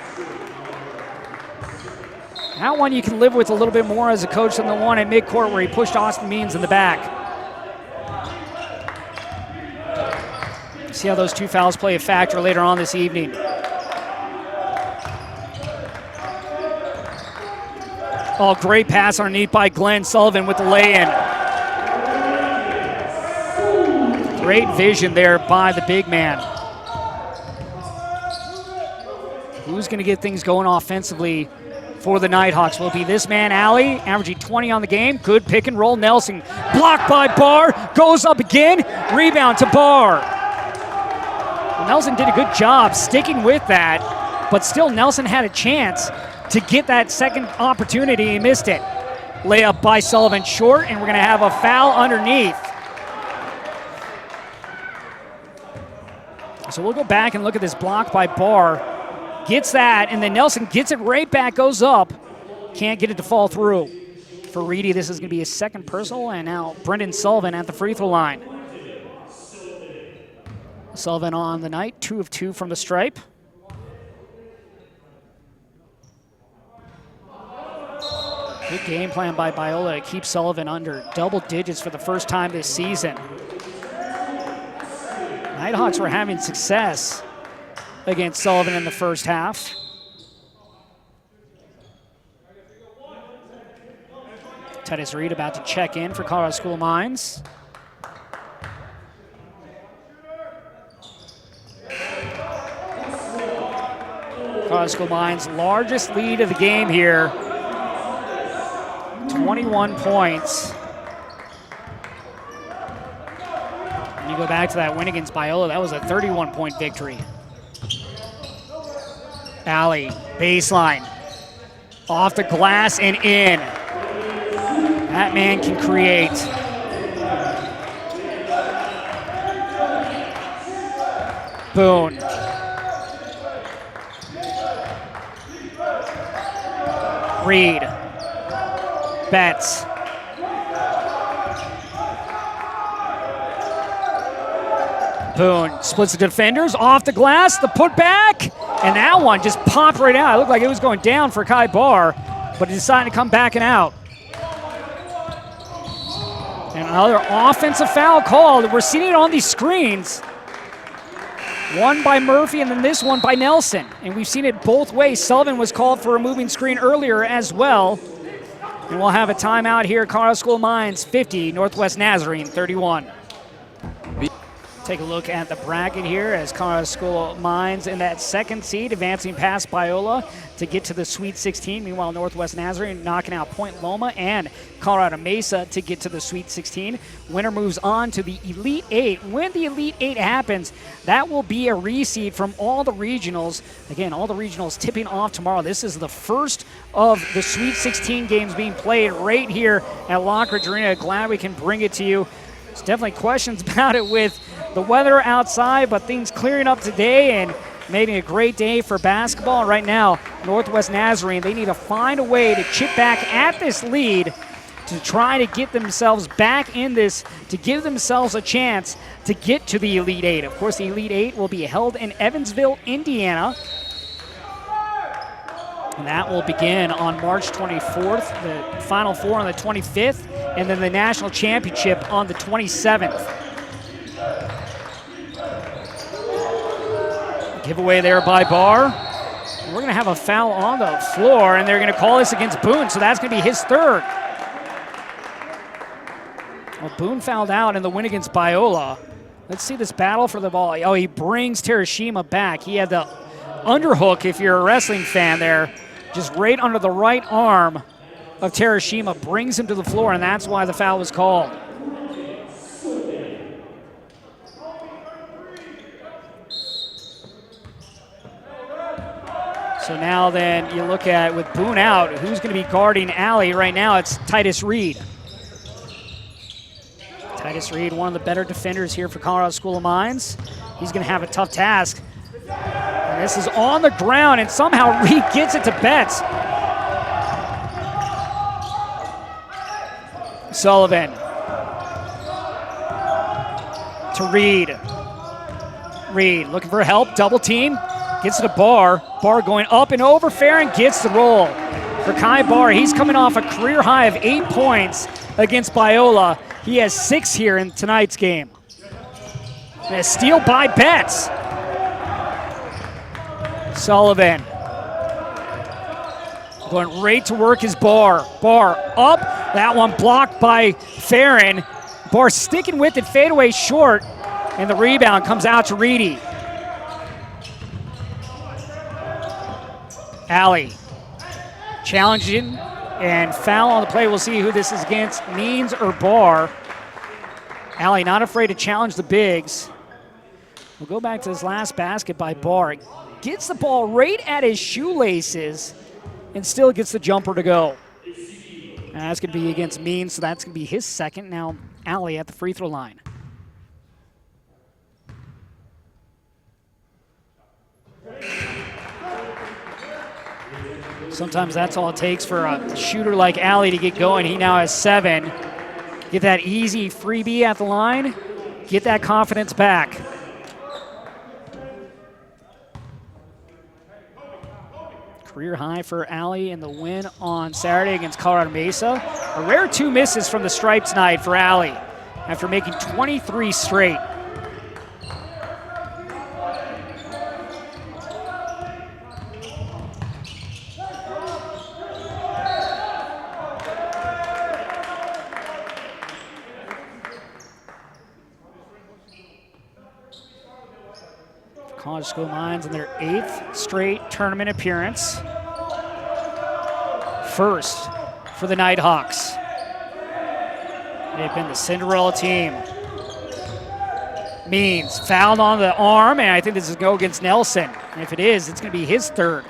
That one you can live with a little bit more as a coach than the one at midcourt where he pushed Austin Means in the back. See how those 2 fouls play a factor later on this evening. Oh, great pass underneath by Glenn Sullivan with the lay-in. Great vision there by the big man. Who's going to get things going offensively for the Nighthawks? Will it be this man, Alley, averaging 20 on the game? Good pick and roll. Nelson blocked by Barr, goes up again, rebound to Barr. Well, Nelson did a good job sticking with that, but still Nelson had a chance to get that second opportunity. He missed it. Layup by Sullivan short, and we're going to have a foul underneath. So we'll go back and look at this block by Barr. Gets that, and then Nelson gets it right back, goes up. Can't get it to fall through. For Reedy, this is going to be his 2nd personal, and now Brendan Sullivan at the free throw line. Sullivan on the night, 2 of 2 from the stripe. Good game plan by Biola to keep Sullivan under double digits for the first time this season. Nighthawks were having success against Sullivan in the first half. Titus Reed about to check in for Colorado School of Mines. Colorado School of Mines' largest lead of the game here. 21 points. And you go back to that win against Biola, that was a 31-point victory. Alley, baseline, off the glass and in. That man can create. Boone. Reed. Betts. Boone splits the defenders, off the glass, the putback, and that one just popped right out. It looked like it was going down for Kai Barr, but he decided to come back and out. And another offensive foul called. We're seeing it on these screens. One by Murphy and then this one by Nelson. And we've seen it both ways. Sullivan was called for a moving screen earlier as well. And we'll have a timeout here. Colorado School of Mines 50, Northwest Nazarene 31. Take a look at the bracket here as Colorado School of Mines in that second seed, advancing past Biola to get to the Sweet 16. Meanwhile, Northwest Nazarene knocking out Point Loma and Colorado Mesa to get to the Sweet 16. Winner moves on to the Elite 8. When the Elite 8 happens, that will be a reseed from all the regionals. Again, all the regionals tipping off tomorrow. This is the first of the Sweet 16 games being played right here at Lockridge Arena. Glad we can bring it to you. There's definitely questions about it with the weather outside, but things clearing up today and making a great day for basketball. Right now, Northwest Nazarene, they need to find a way to chip back at this lead to try to get themselves back in this, to give themselves a chance to get to the Elite 8. Of course, the Elite 8 will be held in Evansville, Indiana. And that will begin on March 24th, the Final Four on the 25th, and then the National Championship on the 27th. Giveaway there by Barr. We're going to have a foul on the floor, and they're going to call this against Boone, so that's going to be his third. Well, Boone fouled out in the win against Biola. Let's see this battle for the ball. Oh, he brings Terashima back. He had the underhook, if you're a wrestling fan there, just right under the right arm of Terashima, brings him to the floor, and that's why the foul was called. So now then you look at, with Boone out, who's going to be guarding Alley? Right now it's Titus Reed. Titus Reed, one of the better defenders here for Colorado School of Mines. He's going to have a tough task. And this is on the ground, and somehow Reed gets it to Betts. Sullivan. To Reed. Reed looking for help, double team. Gets it to Barr. Barr going up and over fair and gets the roll. For Kai Barr, he's coming off a career high of 8 points against Biola. He has 6 here in tonight's game. And a steal by Betts. Sullivan. Going right to work is Barr. Barr up. That one blocked by Farron. Barr sticking with it, fadeaway short. And the rebound comes out to Reedy. Alley challenging and foul on the play. We'll see who this is against, Means or Barr. Alley not afraid to challenge the bigs. We'll go back to this last basket by Barr. Gets the ball right at his shoelaces and still gets the jumper to go. And that's going to be against Means, so that's going to be his second. Now Alley at the free throw line. Sometimes that's all it takes for a shooter like Alley to get going. He now has 7. Get that easy freebie at the line. Get that confidence back. Career high for Alley in the win on Saturday against Colorado Mesa. A rare 2 misses from the stripe tonight for Alley after making 23 straight. College School Mines in their 8th straight tournament appearance. First for the Nighthawks. They've been the Cinderella team. Means fouled on the arm, and I think this is go against Nelson. And if it is, it's going to be his third.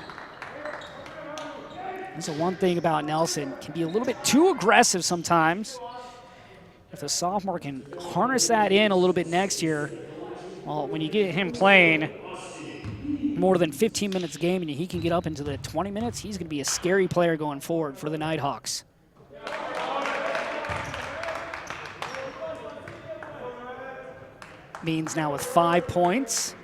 That's the one thing about Nelson. Can be a little bit too aggressive sometimes. If the sophomore can harness that in a little bit next year, well, when you get him playing more than 15 minutes a game and he can get up into the 20 minutes, he's going to be a scary player going forward for the Nighthawks. Means now with 5 points.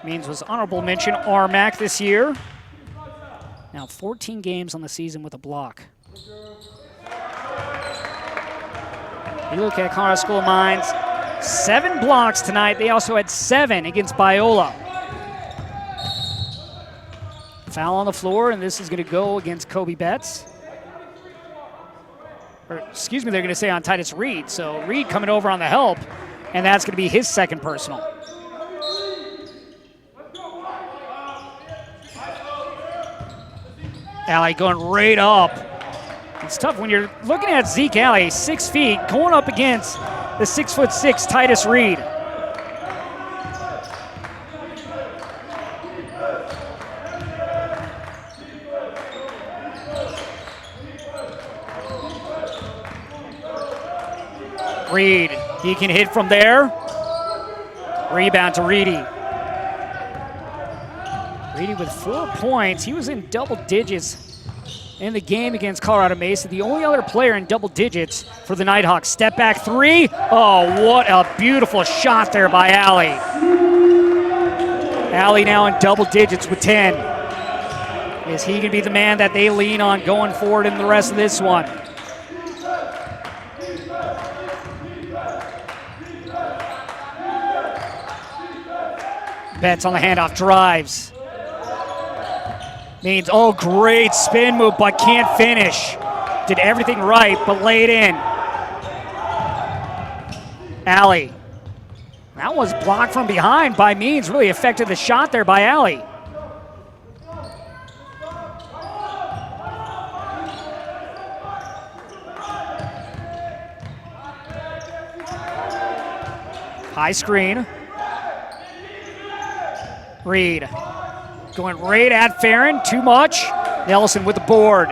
Means was honorable mention RMAC this year. Now 14 games on the season with a block. You look at Colorado School of Mines, 7 blocks tonight. They also had 7 against Biola. Foul on the floor, and this is going to go against Kobe Betts. Or, excuse me, they're going to say on Titus Reed. So Reed coming over on the help, and that's going to be his second personal. Alley going right up. It's tough when you're looking at Zeke Alley, 6 feet, going up against the 6'6" Titus Reed. Reed, he can hit from there. Rebound to Reedy. Reedy with 4 points. He was in double digits in the game against Colorado Mesa. The only other player in double digits for the Nighthawks. Step back 3. Oh, what a beautiful shot there by Alley. Alley now in double digits with 10. Is he going to be the man that they lean on going forward in the rest of this one? Betts on the handoff, drives. Means, oh, great spin move, but can't finish. Did everything right, but laid in. Alley. That was blocked from behind by Means. Really affected the shot there by Alley. High screen. Reed going right at Farron, too much. Nelson with the board.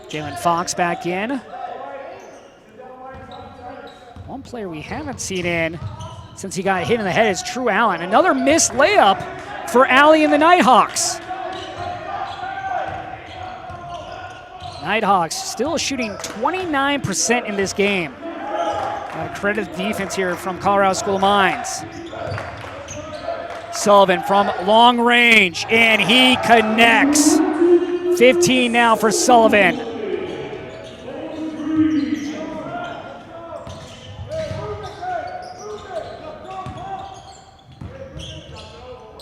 Jalen Fox back in. One player we haven't seen in since he got hit in the head is True Allen. Another missed layup for Alley and the Nighthawks. Nighthawks still shooting 29% in this game. Credit the defense here from Colorado School of Mines. Sullivan from long range, and he connects. 15 now for Sullivan.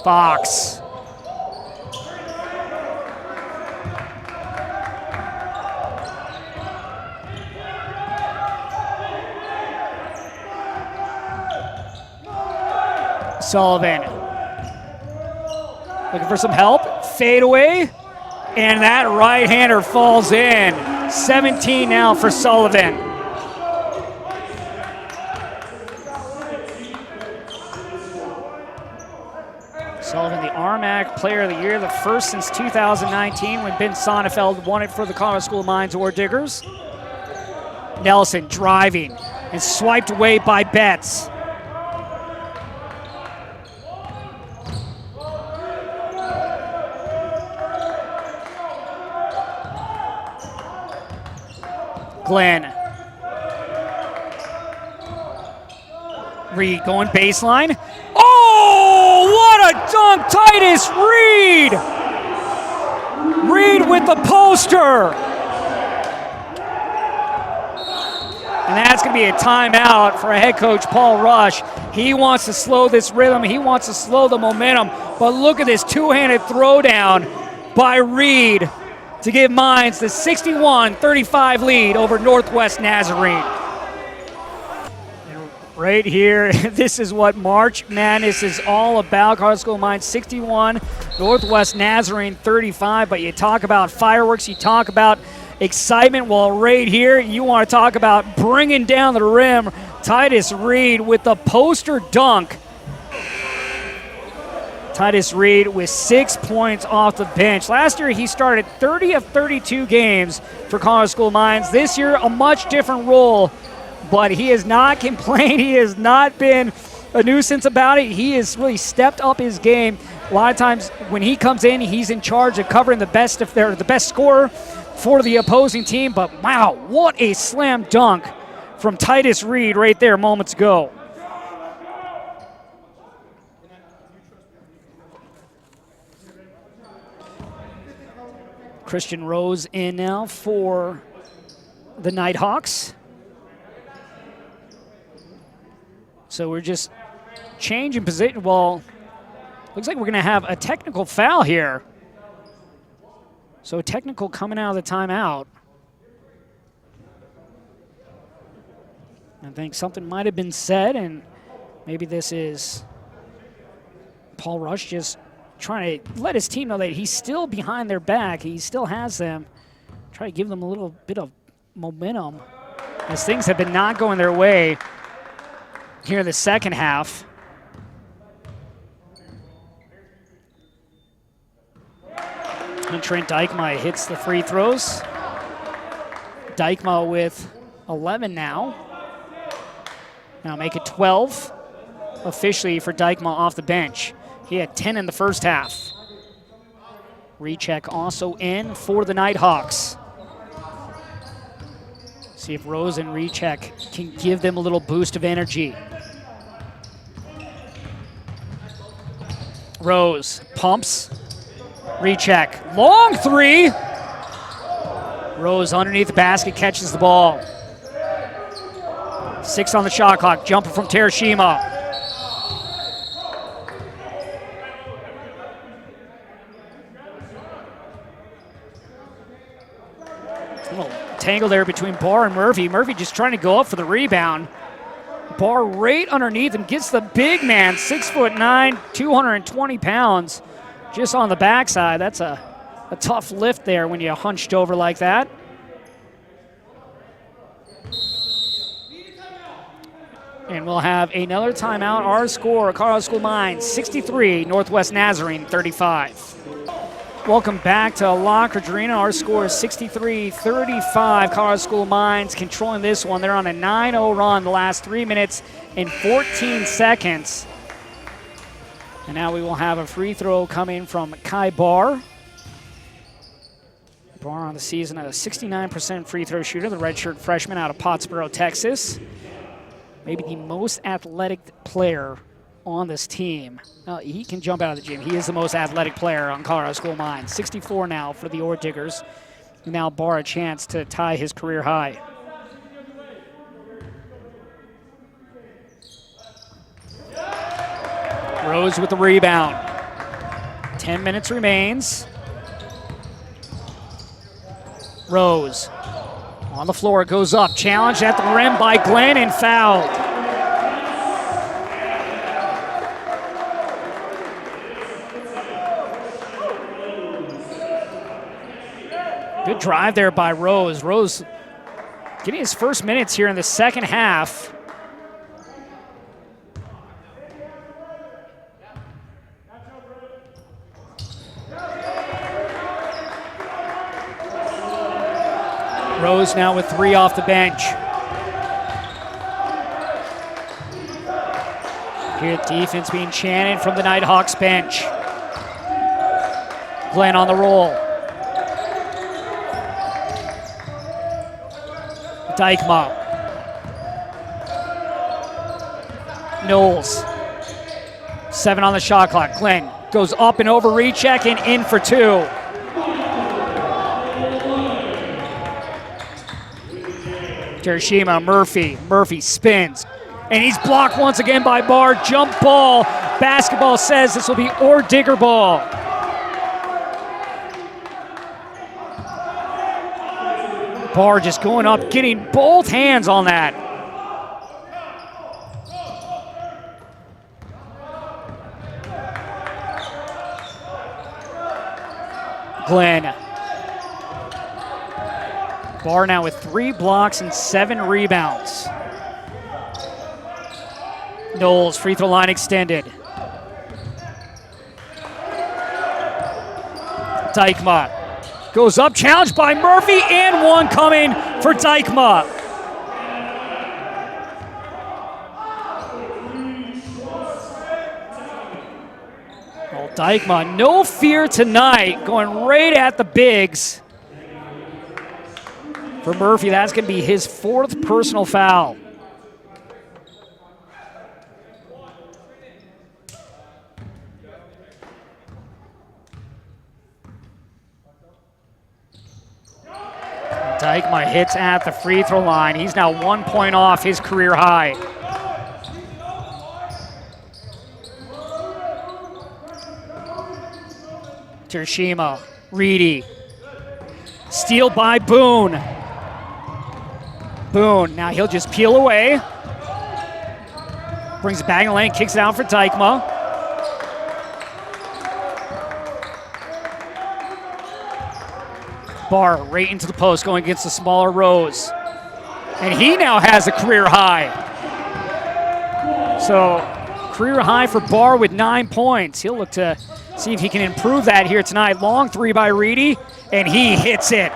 Fox. Sullivan looking for some help, fade away, and that right-hander falls in. 17 now for Sullivan. Sullivan, the RMAC Player of the Year, the first since 2019 when Ben Sonnefeld won it for the Colorado School of Mines Ore Diggers. Nelson driving and swiped away by Betts. Glenn. Reed going baseline. Oh, what a dunk, Titus Reed! Reed with the poster. And that's going to be a timeout for head coach Paul Rush. He wants to slow this rhythm. He wants to slow the momentum. But look at this two-handed throwdown by Reed to give Mines the 61-35 lead over Northwest Nazarene. And right here, this is what March Madness is all about. Colorado School of Mines 61, Northwest Nazarene 35. But you talk about fireworks, you talk about excitement. Well, right here, you want to talk about bringing down the rim. Titus Reed with the poster dunk. Titus Reed with 6 points off the bench. Last year, he started 30 of 32 games for Colorado School of Mines. This year, a much different role, but he has not complained. He has not been a nuisance about it. He has really stepped up his game. A lot of times when he comes in, he's in charge of covering the best if they're the best scorer for the opposing team. But wow, what a slam dunk from Titus Reed right there moments ago. Christian Rose in now for the Nighthawks. So we're just changing position. Well, looks like we're going to have a technical foul here. So a technical coming out of the timeout. I think something might have been said, and maybe this is Paul Rush just trying to let his team know that he's still behind their back. He still has them. Try to give them a little bit of momentum as things have been not going their way here in the second half. And Trent Dykema hits the free throws. Dykema with 11 now. Now make it 12 officially for Dykema off the bench. He had 10 in the first half. Recheck also in for the Nighthawks. See if Rose and Recheck can give them a little boost of energy. Rose pumps. Recheck. Long three. Rose underneath the basket catches the ball. 6 on the shot clock. Jumper from Terashima. Tangle there between Barr and Murphy. Murphy just trying to go up for the rebound. Barr right underneath him gets the big man, 6'9", 220 pounds, just on the backside. That's a tough lift there when you're hunched over like that. And we'll have another timeout. Our score, Colorado School Mines 63, Northwest Nazarene 35. Welcome back to Lockridge Arena. Our score is 63-35. Colorado School Mines controlling this one. They're on a 9-0 run the last 3 minutes and 14 seconds. And now we will have a free throw coming from Kai Barr. Barr on the season at a 69% free throw shooter, the redshirt freshman out of Pottsboro, Texas. Maybe the most athletic player on this team. He can jump out of the gym. He is the most athletic player on Colorado School Mines. 64 now for the Ore Diggers. Now Barr a chance to tie his career high. Rose with the rebound. 10 minutes remains. Rose on the floor, goes up. Challenged at the rim by Glenn and fouled. Good drive there by Rose. Rose getting his first minutes here in the second half. Rose now with 3 off the bench. Here defense being chanted from the Nighthawks bench. Glenn on the roll. Dykema. Knowles. 7 on the shot clock. Glenn goes up and over, recheck and in for 2. Terashima, Murphy spins. And he's blocked once again by Barr. Jump ball. Basketball says this will be Ore Digger ball. Barr just going up, getting both hands on that. Glenn. Barr now with 3 blocks and 7 rebounds. Knowles, free throw line extended. Dykema goes up, challenged by Murphy, and one coming for Dykema. Well, Dykema, no fear tonight, going right at the bigs. For Murphy, that's going to be his 4th personal foul. Dykema hits at the free throw line. He's now 1 point off his career high. Tershima, Reedy. Steal by Boone. Boone, now he'll just peel away. Brings it back in the lane, kicks it out for Dykema. Barr right into the post, going against the smaller Rose. And he now has a career high. So, career high for Barr with 9 points. He'll look to see if he can improve that here tonight. Long 3 by Reedy, and he hits it.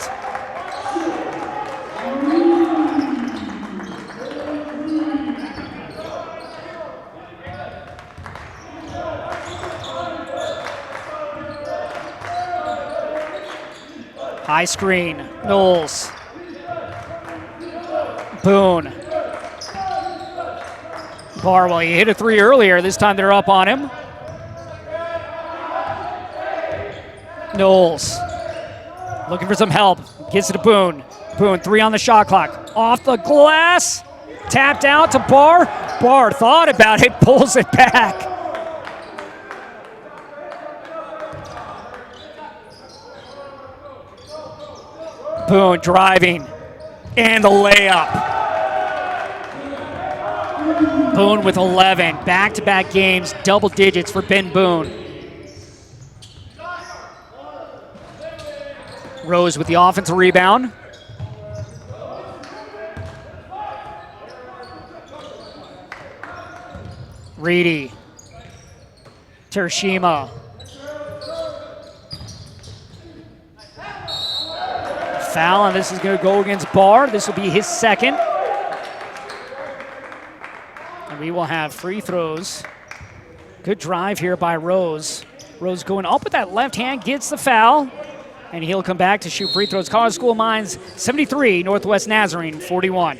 High screen, Knowles. Boone. Barr, well, he hit a 3 earlier. This time they're up on him. Knowles looking for some help. Gets it to Boone. Boone, 3 on the shot clock. Off the glass. Tapped out to Barr. Barr thought about it, pulls it back. Boone driving, and the layup. Boone with 11, back-to-back games, double digits for Ben Boone. Rose with the offensive rebound. Reedy, Tershima. Foul, and this is going to go against Barr. This will be his 2nd. And we will have free throws. Good drive here by Rose. Rose going up with that left hand, gets the foul, and he'll come back to shoot free throws. Colorado School of Mines 73, Northwest Nazarene 41.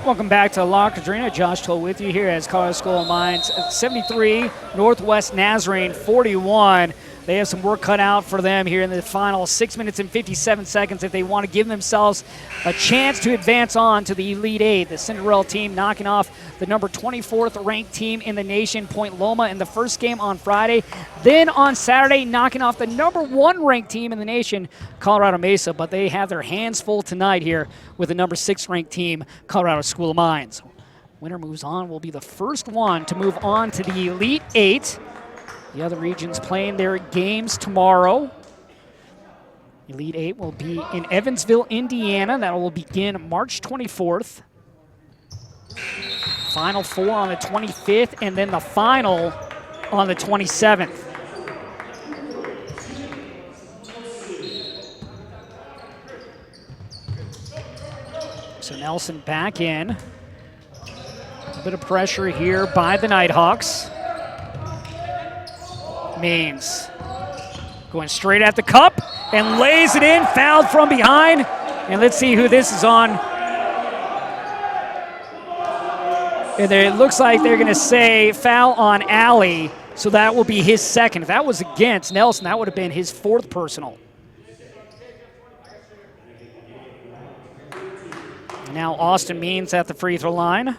Welcome back to Lockridge Arena. Josh Toll with you here as Colorado School of Mines 73, Northwest Nazarene 41. They have some work cut out for them here in the final 6 minutes and 57 seconds if they want to give themselves a chance to advance on to the Elite Eight. The Cinderella team knocking off the number 24th ranked team in the nation, Point Loma, in the first game on Friday. Then on Saturday, knocking off the number 1 ranked team in the nation, Colorado Mesa. But they have their hands full tonight here with the number 6 ranked team, Colorado School of Mines. Winner moves on, will be the first one to move on to the Elite Eight. The other regions playing their games tomorrow. Elite Eight will be in Evansville, Indiana. That will begin March 24th. Final 4 on the 25th, and then the final on the 27th. So Nelson back in. A bit of pressure here by the Nighthawks. Means going straight at the cup and lays it in, fouled from behind. And let's see who this is on. And it looks like they're going to say foul on Alley, so that will be his 2nd. If that was against Nelson, that would have been his 4th personal. And now Austin Means at the free throw line.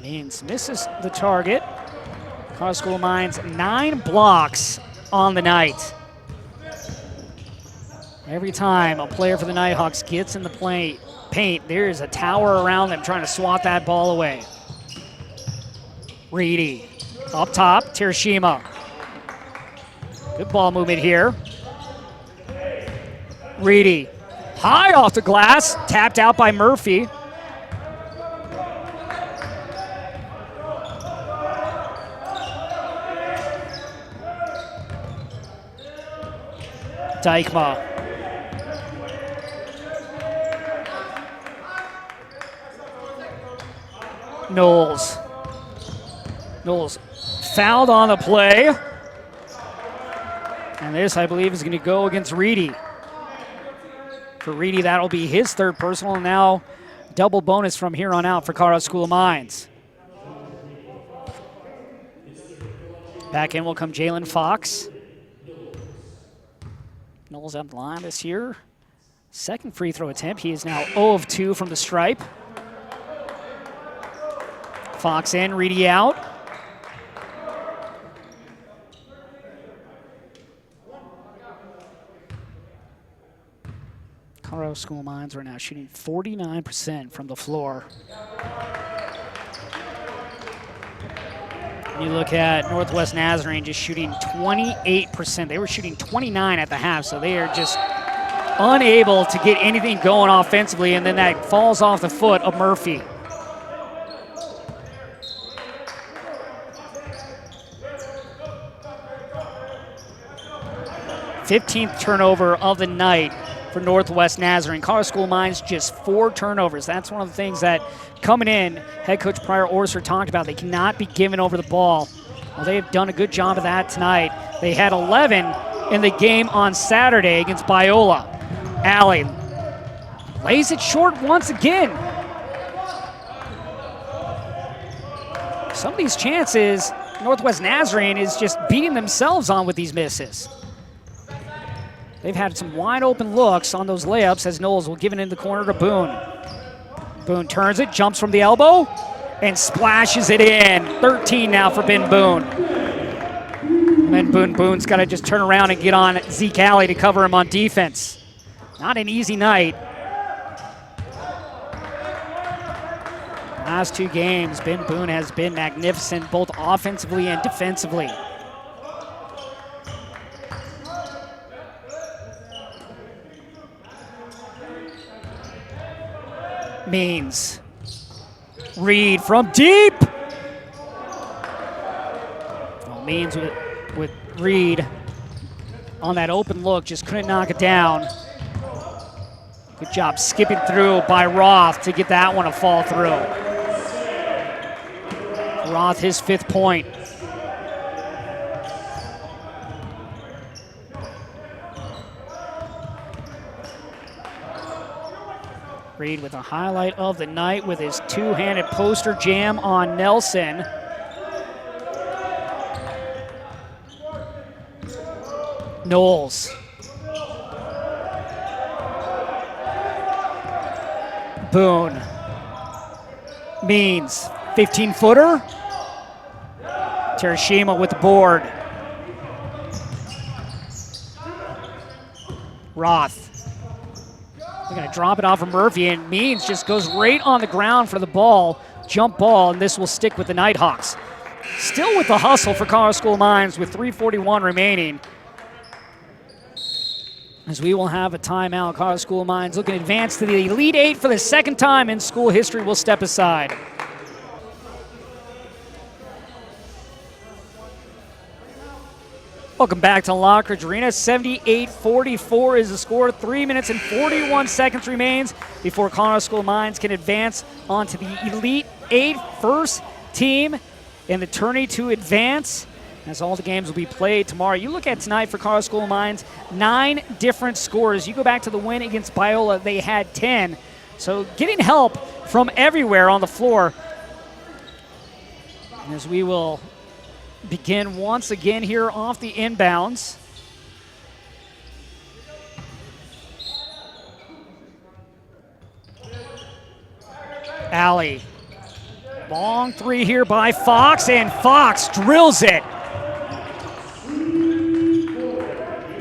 Means misses the target. Colorado School of Mines 9 blocks on the night. Every time a player for the Nighthawks gets in the paint, there is a tower around them trying to swat that ball away. Reedy up top, Terashima. Good ball movement here. Reedy high off the glass, tapped out by Murphy. Dykema. Knowles Knowles fouled on the play. And this, I believe, is going to go against Reedy. For Reedy, that'll be his third personal. Now, double bonus from here on out for Colorado School of Mines. Back in will come Jalen Fox. Knowles up the line this year. Second free throw attempt. He is now 0 of 2 from the stripe. Fox in, Reedy out. Colorado School of Mines right now shooting 49% from the floor. You look at Northwest Nazarene just shooting 28%. They were shooting 29 at the half, so they are just unable to get anything going offensively, and then that falls off the foot of Murphy. #15th turnover of the night for Northwest Nazarene. Colorado School of Mines just 4 turnovers. That's one of the things that coming in, head coach Pryor Orser talked about. They cannot be giving over the ball. Well, they've done a good job of that tonight. They had 11 in the game on Saturday against Biola. Alley lays it short once again. Some of these chances, Northwest Nazarene is just beating themselves on with these misses. They've had some wide open looks on those layups as Knowles will give it in the corner to Boone. Boone turns it, jumps from the elbow, and splashes it in. 13 now for Ben Boone. And then Boone's got to just turn around and get on Zeke Alley to cover him on defense. Not an easy night. Last 2 games, Ben Boone has been magnificent both offensively and defensively. Means. Reed from deep. Well, Means with Reed on that open look, just couldn't knock it down. Good job skipping through by Roth to get that one to fall through. Roth, his 5th point. Reed with a highlight of the night with his 2-handed poster jam on Nelson. Knowles. Boone. Means 15-footer. Terashima with the board. Roth. They're going to drop it off of Murphy, and Means just goes right on the ground for the ball, jump ball, and this will stick with the Nighthawks. Still with the hustle for Colorado School of Mines with 3:41 remaining. As we will have a timeout, Colorado School of Mines looking to advance to the Elite 8 for the 2nd time in school history. Will step aside. Welcome back to Lockridge Arena. 78-44 is the score. 3 minutes and 41 seconds remains before Colorado School of Mines can advance onto the Elite 8 first team in the tourney to advance, as all the games will be played tomorrow. You look at tonight for Colorado School of Mines, 9 different scores. You go back to the win against Biola, they had 10. So getting help from everywhere on the floor. As we will begin once again here off the inbounds. Alley. Long 3 here by Fox, and Fox drills it.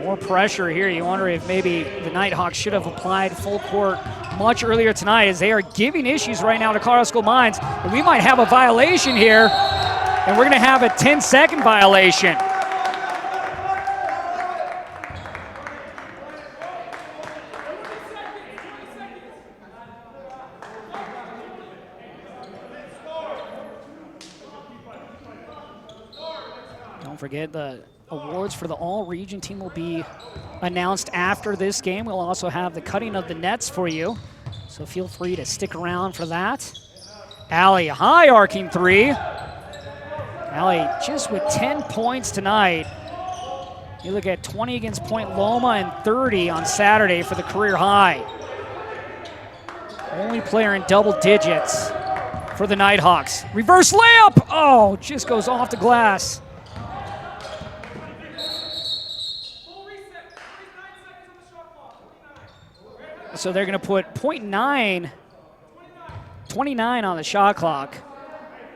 More pressure here. You wonder if maybe the Nighthawks should have applied full court much earlier tonight, as they are giving issues right now to Colorado School of Mines. And we might have a violation here. And we're going to have a 10-second violation. Don't forget the awards for the all-region team will be announced after this game. We'll also have the cutting of the nets for you, so feel free to stick around for that. Alley, high arcing 3. Allie just with 10 points tonight. You look at 20 against Point Loma and 30 on Saturday for the career high. Only player in double digits for the Nighthawks. Reverse layup! Oh, just goes off the glass. So they're going to put 29 on the shot clock.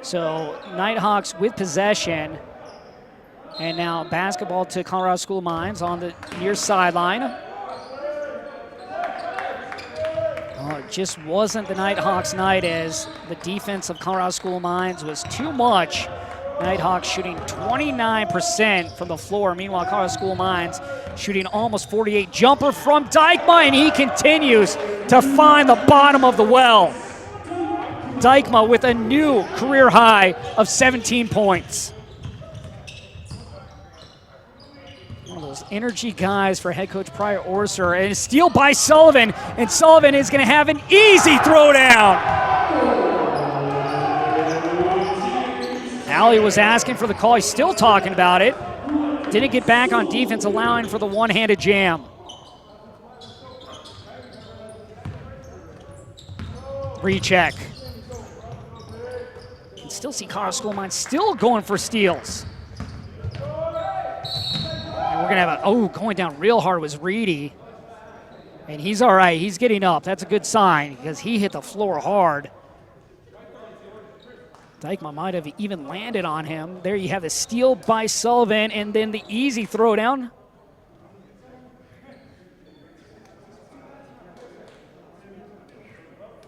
So Nighthawks with possession. And now basketball to Colorado School of Mines on the near sideline. Oh, it just wasn't the Nighthawks' night as the defense of Colorado School of Mines was too much. Nighthawks shooting 29% from the floor. Meanwhile, Colorado School of Mines shooting almost 48. Jumper from Dykma, and he continues to find the bottom of the well. Dykma with a new career high of 17 points. One of those energy guys for head coach Pryor Orser. And a steal by Sullivan, and Sullivan is going to have an easy throwdown. Allie was asking for the call. He's still talking about it. Didn't get back on defense, allowing for the one-handed jam. Recheck. You can still see Colorado School of Mines still going for steals. And we're going to have going down real hard was Reedy. And he's all right. He's getting up. That's a good sign because he hit the floor hard. Dykma might have even landed on him. There you have the steal by Sullivan and then the easy throwdown.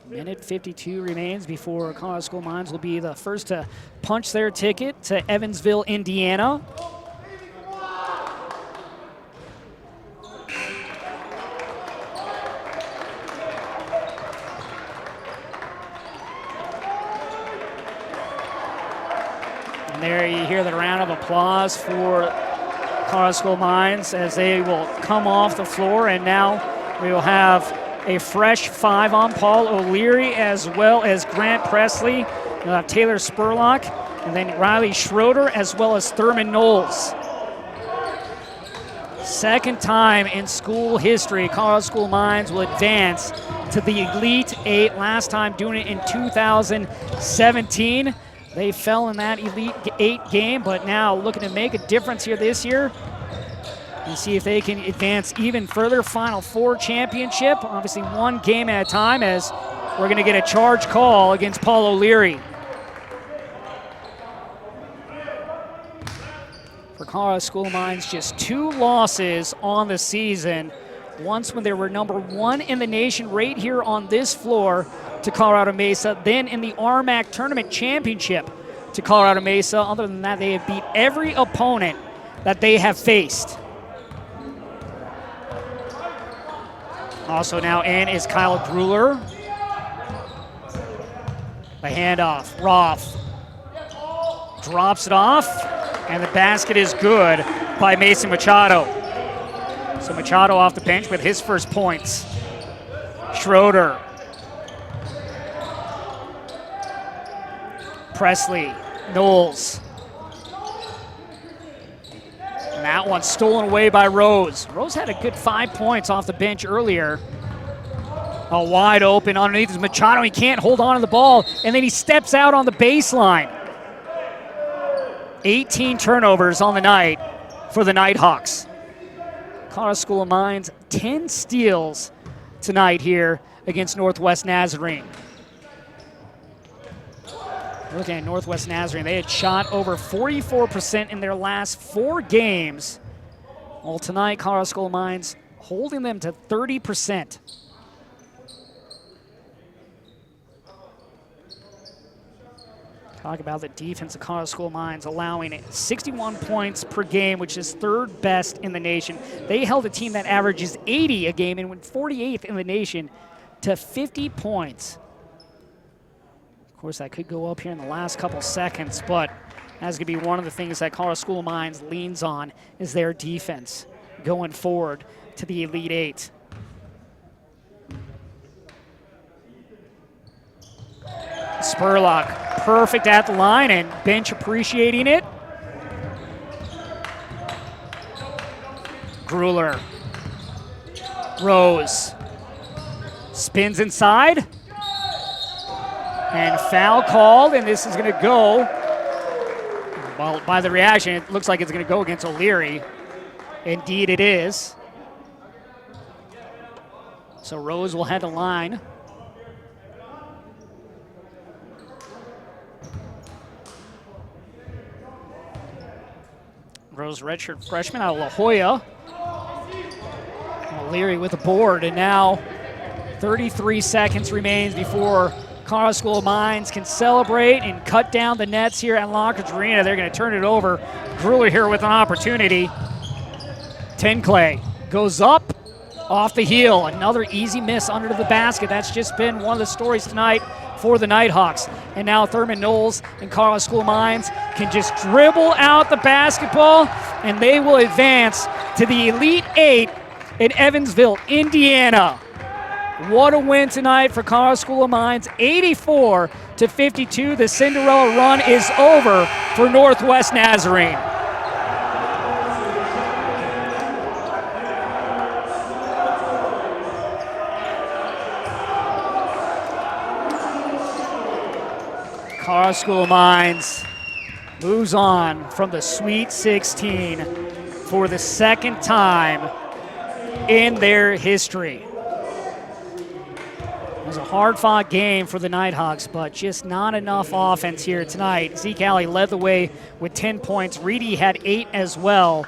Minute 52 remains before Colorado School of Mines will be the first to punch their ticket to Evansville, Indiana. There you hear the round of applause for Colorado School of Mines as they will come off the floor, and now we will have a fresh 5 on Paul O'Leary as well as Grant Presley. We'll have Taylor Spurlock and then Riley Schroeder as well as Thurman Knowles. Second time in school history, Colorado School of Mines will advance to the Elite 8, last time doing it in 2017. They fell in that Elite 8 game, but now looking to make a difference here this year and see if they can advance even further. Final Four championship, obviously one game at a time, as we're going to get a charge call against Paul O'Leary. For Colorado School of Mines, just 2 losses on the season. Once when they were number 1 in the nation right here on this floor to Colorado Mesa, then in the RMAC Tournament Championship to Colorado Mesa. Other than that, they have beat every opponent that they have faced. Also now in is Kyle Druler. The handoff, Roth drops it off, and the basket is good by Mason Machado. So Machado off the bench with his first points. Schroeder. Presley, Knowles. And that one stolen away by Rose. Rose had a good 5 points off the bench earlier. Oh, wide open underneath is Machado. He can't hold on to the ball, and then he steps out on the baseline. 18 turnovers on the night for the Nighthawks. Colorado School of Mines, 10 steals tonight here against Northwest Nazarene. Looking at Northwest Nazarene, they had shot over 44% in their last 4 games. Well, tonight, Colorado School of Mines holding them to 30%. Talk about the defense of Colorado School of Mines, allowing 61 points per game, which is 3rd best in the nation. They held a team that averages 80 a game and went 48th in the nation to 50 points. Of course, that could go up here in the last couple seconds, but that's going to be one of the things that Colorado School of Mines leans on is their defense going forward to the Elite 8. Spurlock perfect at the line, and bench appreciating it. Grueller. Rose. Spins inside. And foul called, and this is going to go. Well, by the reaction, it looks like it's going to go against O'Leary. Indeed it is. So Rose will head the line. Rose redshirt freshman out of La Jolla. O'Leary with the board, and now 33 seconds remains before Colorado School of Mines can celebrate and cut down the nets here at Lockridge Arena. They're going to turn it over. Grueller here with an opportunity. Tenclay goes up off the heel. Another easy miss under the basket. That's just been one of the stories tonight for the Nighthawks. And now Thurman Knowles and Colorado School of Mines can just dribble out the basketball, and they will advance to the Elite Eight in Evansville, Indiana. What a win tonight for Colorado School of Mines, 84-52. The Cinderella run is over for Northwest Nazarene. Colorado School of Mines moves on from the Sweet 16 for the second time in their history. It was a hard-fought game for the Nighthawks, but just not enough offense here tonight. Zeke Alley led the way with 10 points. Reedy had 8 as well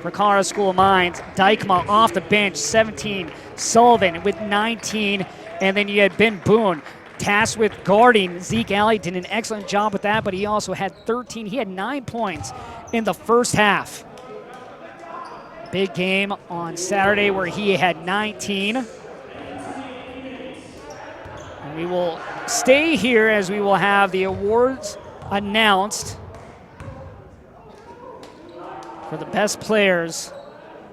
for Colorado School of Mines. Dykema off the bench, 17. Sullivan with 19. And then you had Ben Boone tasked with guarding. Zeke Alley did an excellent job with that, but he also had 13. He had 9 points in the first half. Big game on Saturday where he had 19. And we will stay here as we will have the awards announced for the best players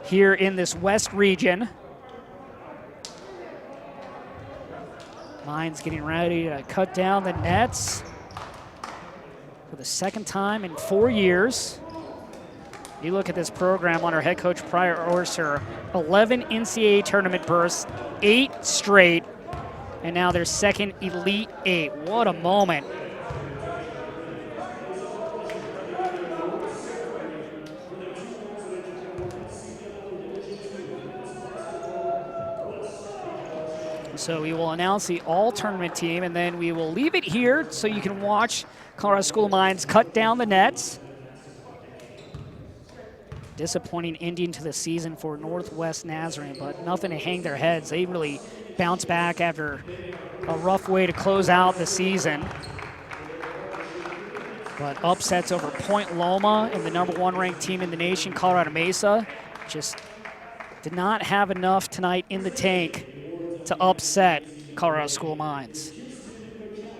here in this West region. Mines getting ready to cut down the nets for the second time in 4 years. You look at this program under head coach Pryor Orser, 11 NCAA tournament berths, 8 straight, and now their second Elite Eight. What a moment. So we will announce the all-tournament team, and then we will leave it here so you can watch Colorado School of Mines cut down the nets. Disappointing ending to the season for Northwest Nazarene, but nothing to hang their heads. They really bounced back after a rough way to close out the season. But upsets over Point Loma and the #1 ranked team in the nation, Colorado Mesa, just did not have enough tonight in the tank to upset Colorado School of Mines.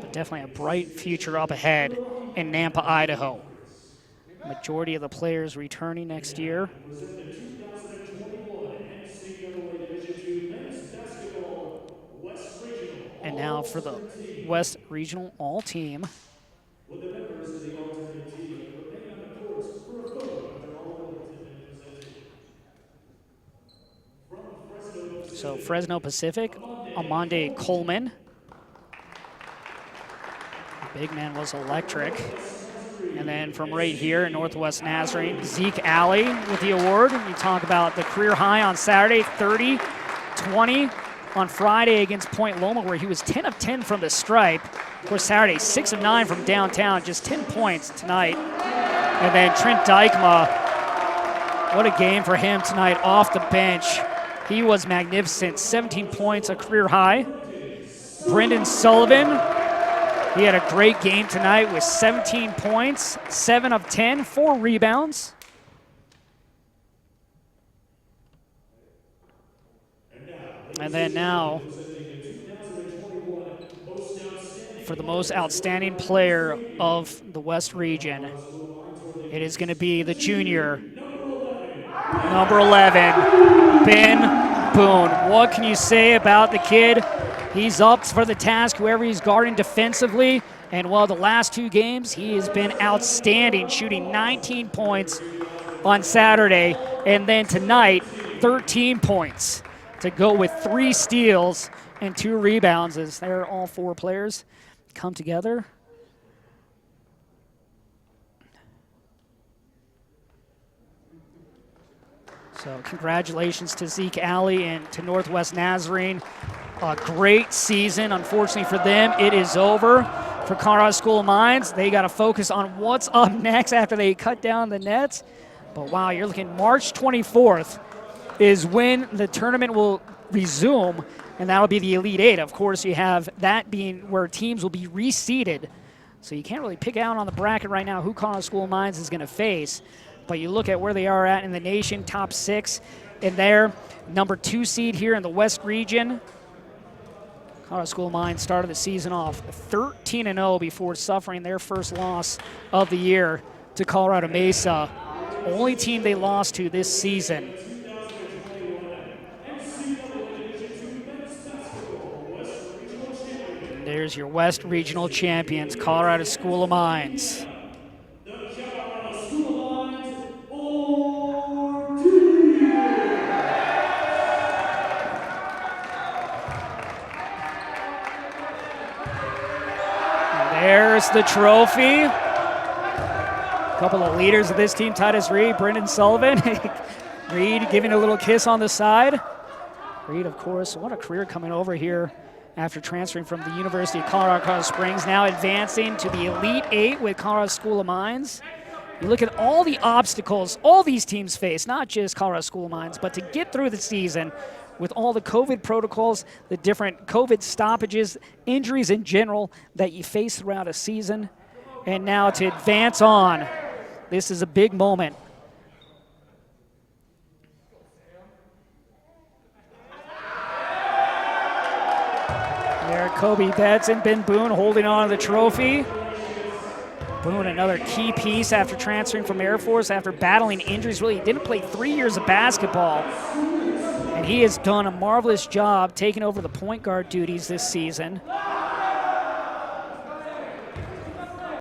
But definitely a bright future up ahead in Nampa, Idaho. Majority of the players returning next year. And now for the West Regional All-Team. So Fresno Pacific, Amande Coleman. The big man was electric. And then from right here in Northwest Nazarene, Zeke Alley with the award. You talk about the career high on Saturday, 30-20 on Friday against Point Loma, where he was 10 of 10 from the stripe. Of course, Saturday, 6 of 9 from downtown, just 10 points tonight. And then Trent Dykema, what a game for him tonight off the bench. He was magnificent, 17 points, a career high. Brendan Sullivan, he had a great game tonight with 17 points, 7 of 10, 4 rebounds. And then now, for the most outstanding player of the West region, it is going to be the junior, number 11, Ben Boone. What can you say about the kid? He's up for the task, whoever he's guarding defensively. And while the last 2 games, he has been outstanding, shooting 19 points on Saturday. And then tonight, 13 points to go with 3 steals and 2 rebounds as they're all 4 players come together. So congratulations to Zeke Alley and to Northwest Nazarene. A great season. Unfortunately for them, it is over. For Colorado School of Mines, they got to focus on what's up next after they cut down the nets. But wow, you're looking March 24th is when the tournament will resume, and that'll be the Elite Eight. Of course, you have that being where teams will be reseeded. So you can't really pick out on the bracket right now who Colorado School of Mines is going to face. But you look at where they are at in the nation, top 6 in there. Number 2 seed here in the West region. Colorado School of Mines started the season off 13-0 before suffering their first loss of the year to Colorado Mesa. Only team they lost to this season. And there's your West Regional champions, Colorado School of Mines. There's the trophy. A couple of leaders of this team, Titus Reed, Brendan Sullivan. Reed giving a little kiss on the side. Reed, of course, what a career coming over here after transferring from the University of Colorado Springs, now advancing to the Elite Eight with Colorado School of Mines. You look at all the obstacles all these teams face, not just Colorado School of Mines, but to get through the season with all the COVID protocols, the different COVID stoppages, injuries in general that you face throughout a season, and now to advance on. This is a big moment. There, Kobe Betts and Ben Boone holding on to the trophy. Boone, another key piece after transferring from Air Force, after battling injuries. Really, he didn't play 3 years of basketball. And he has done a marvelous job taking over the point guard duties this season.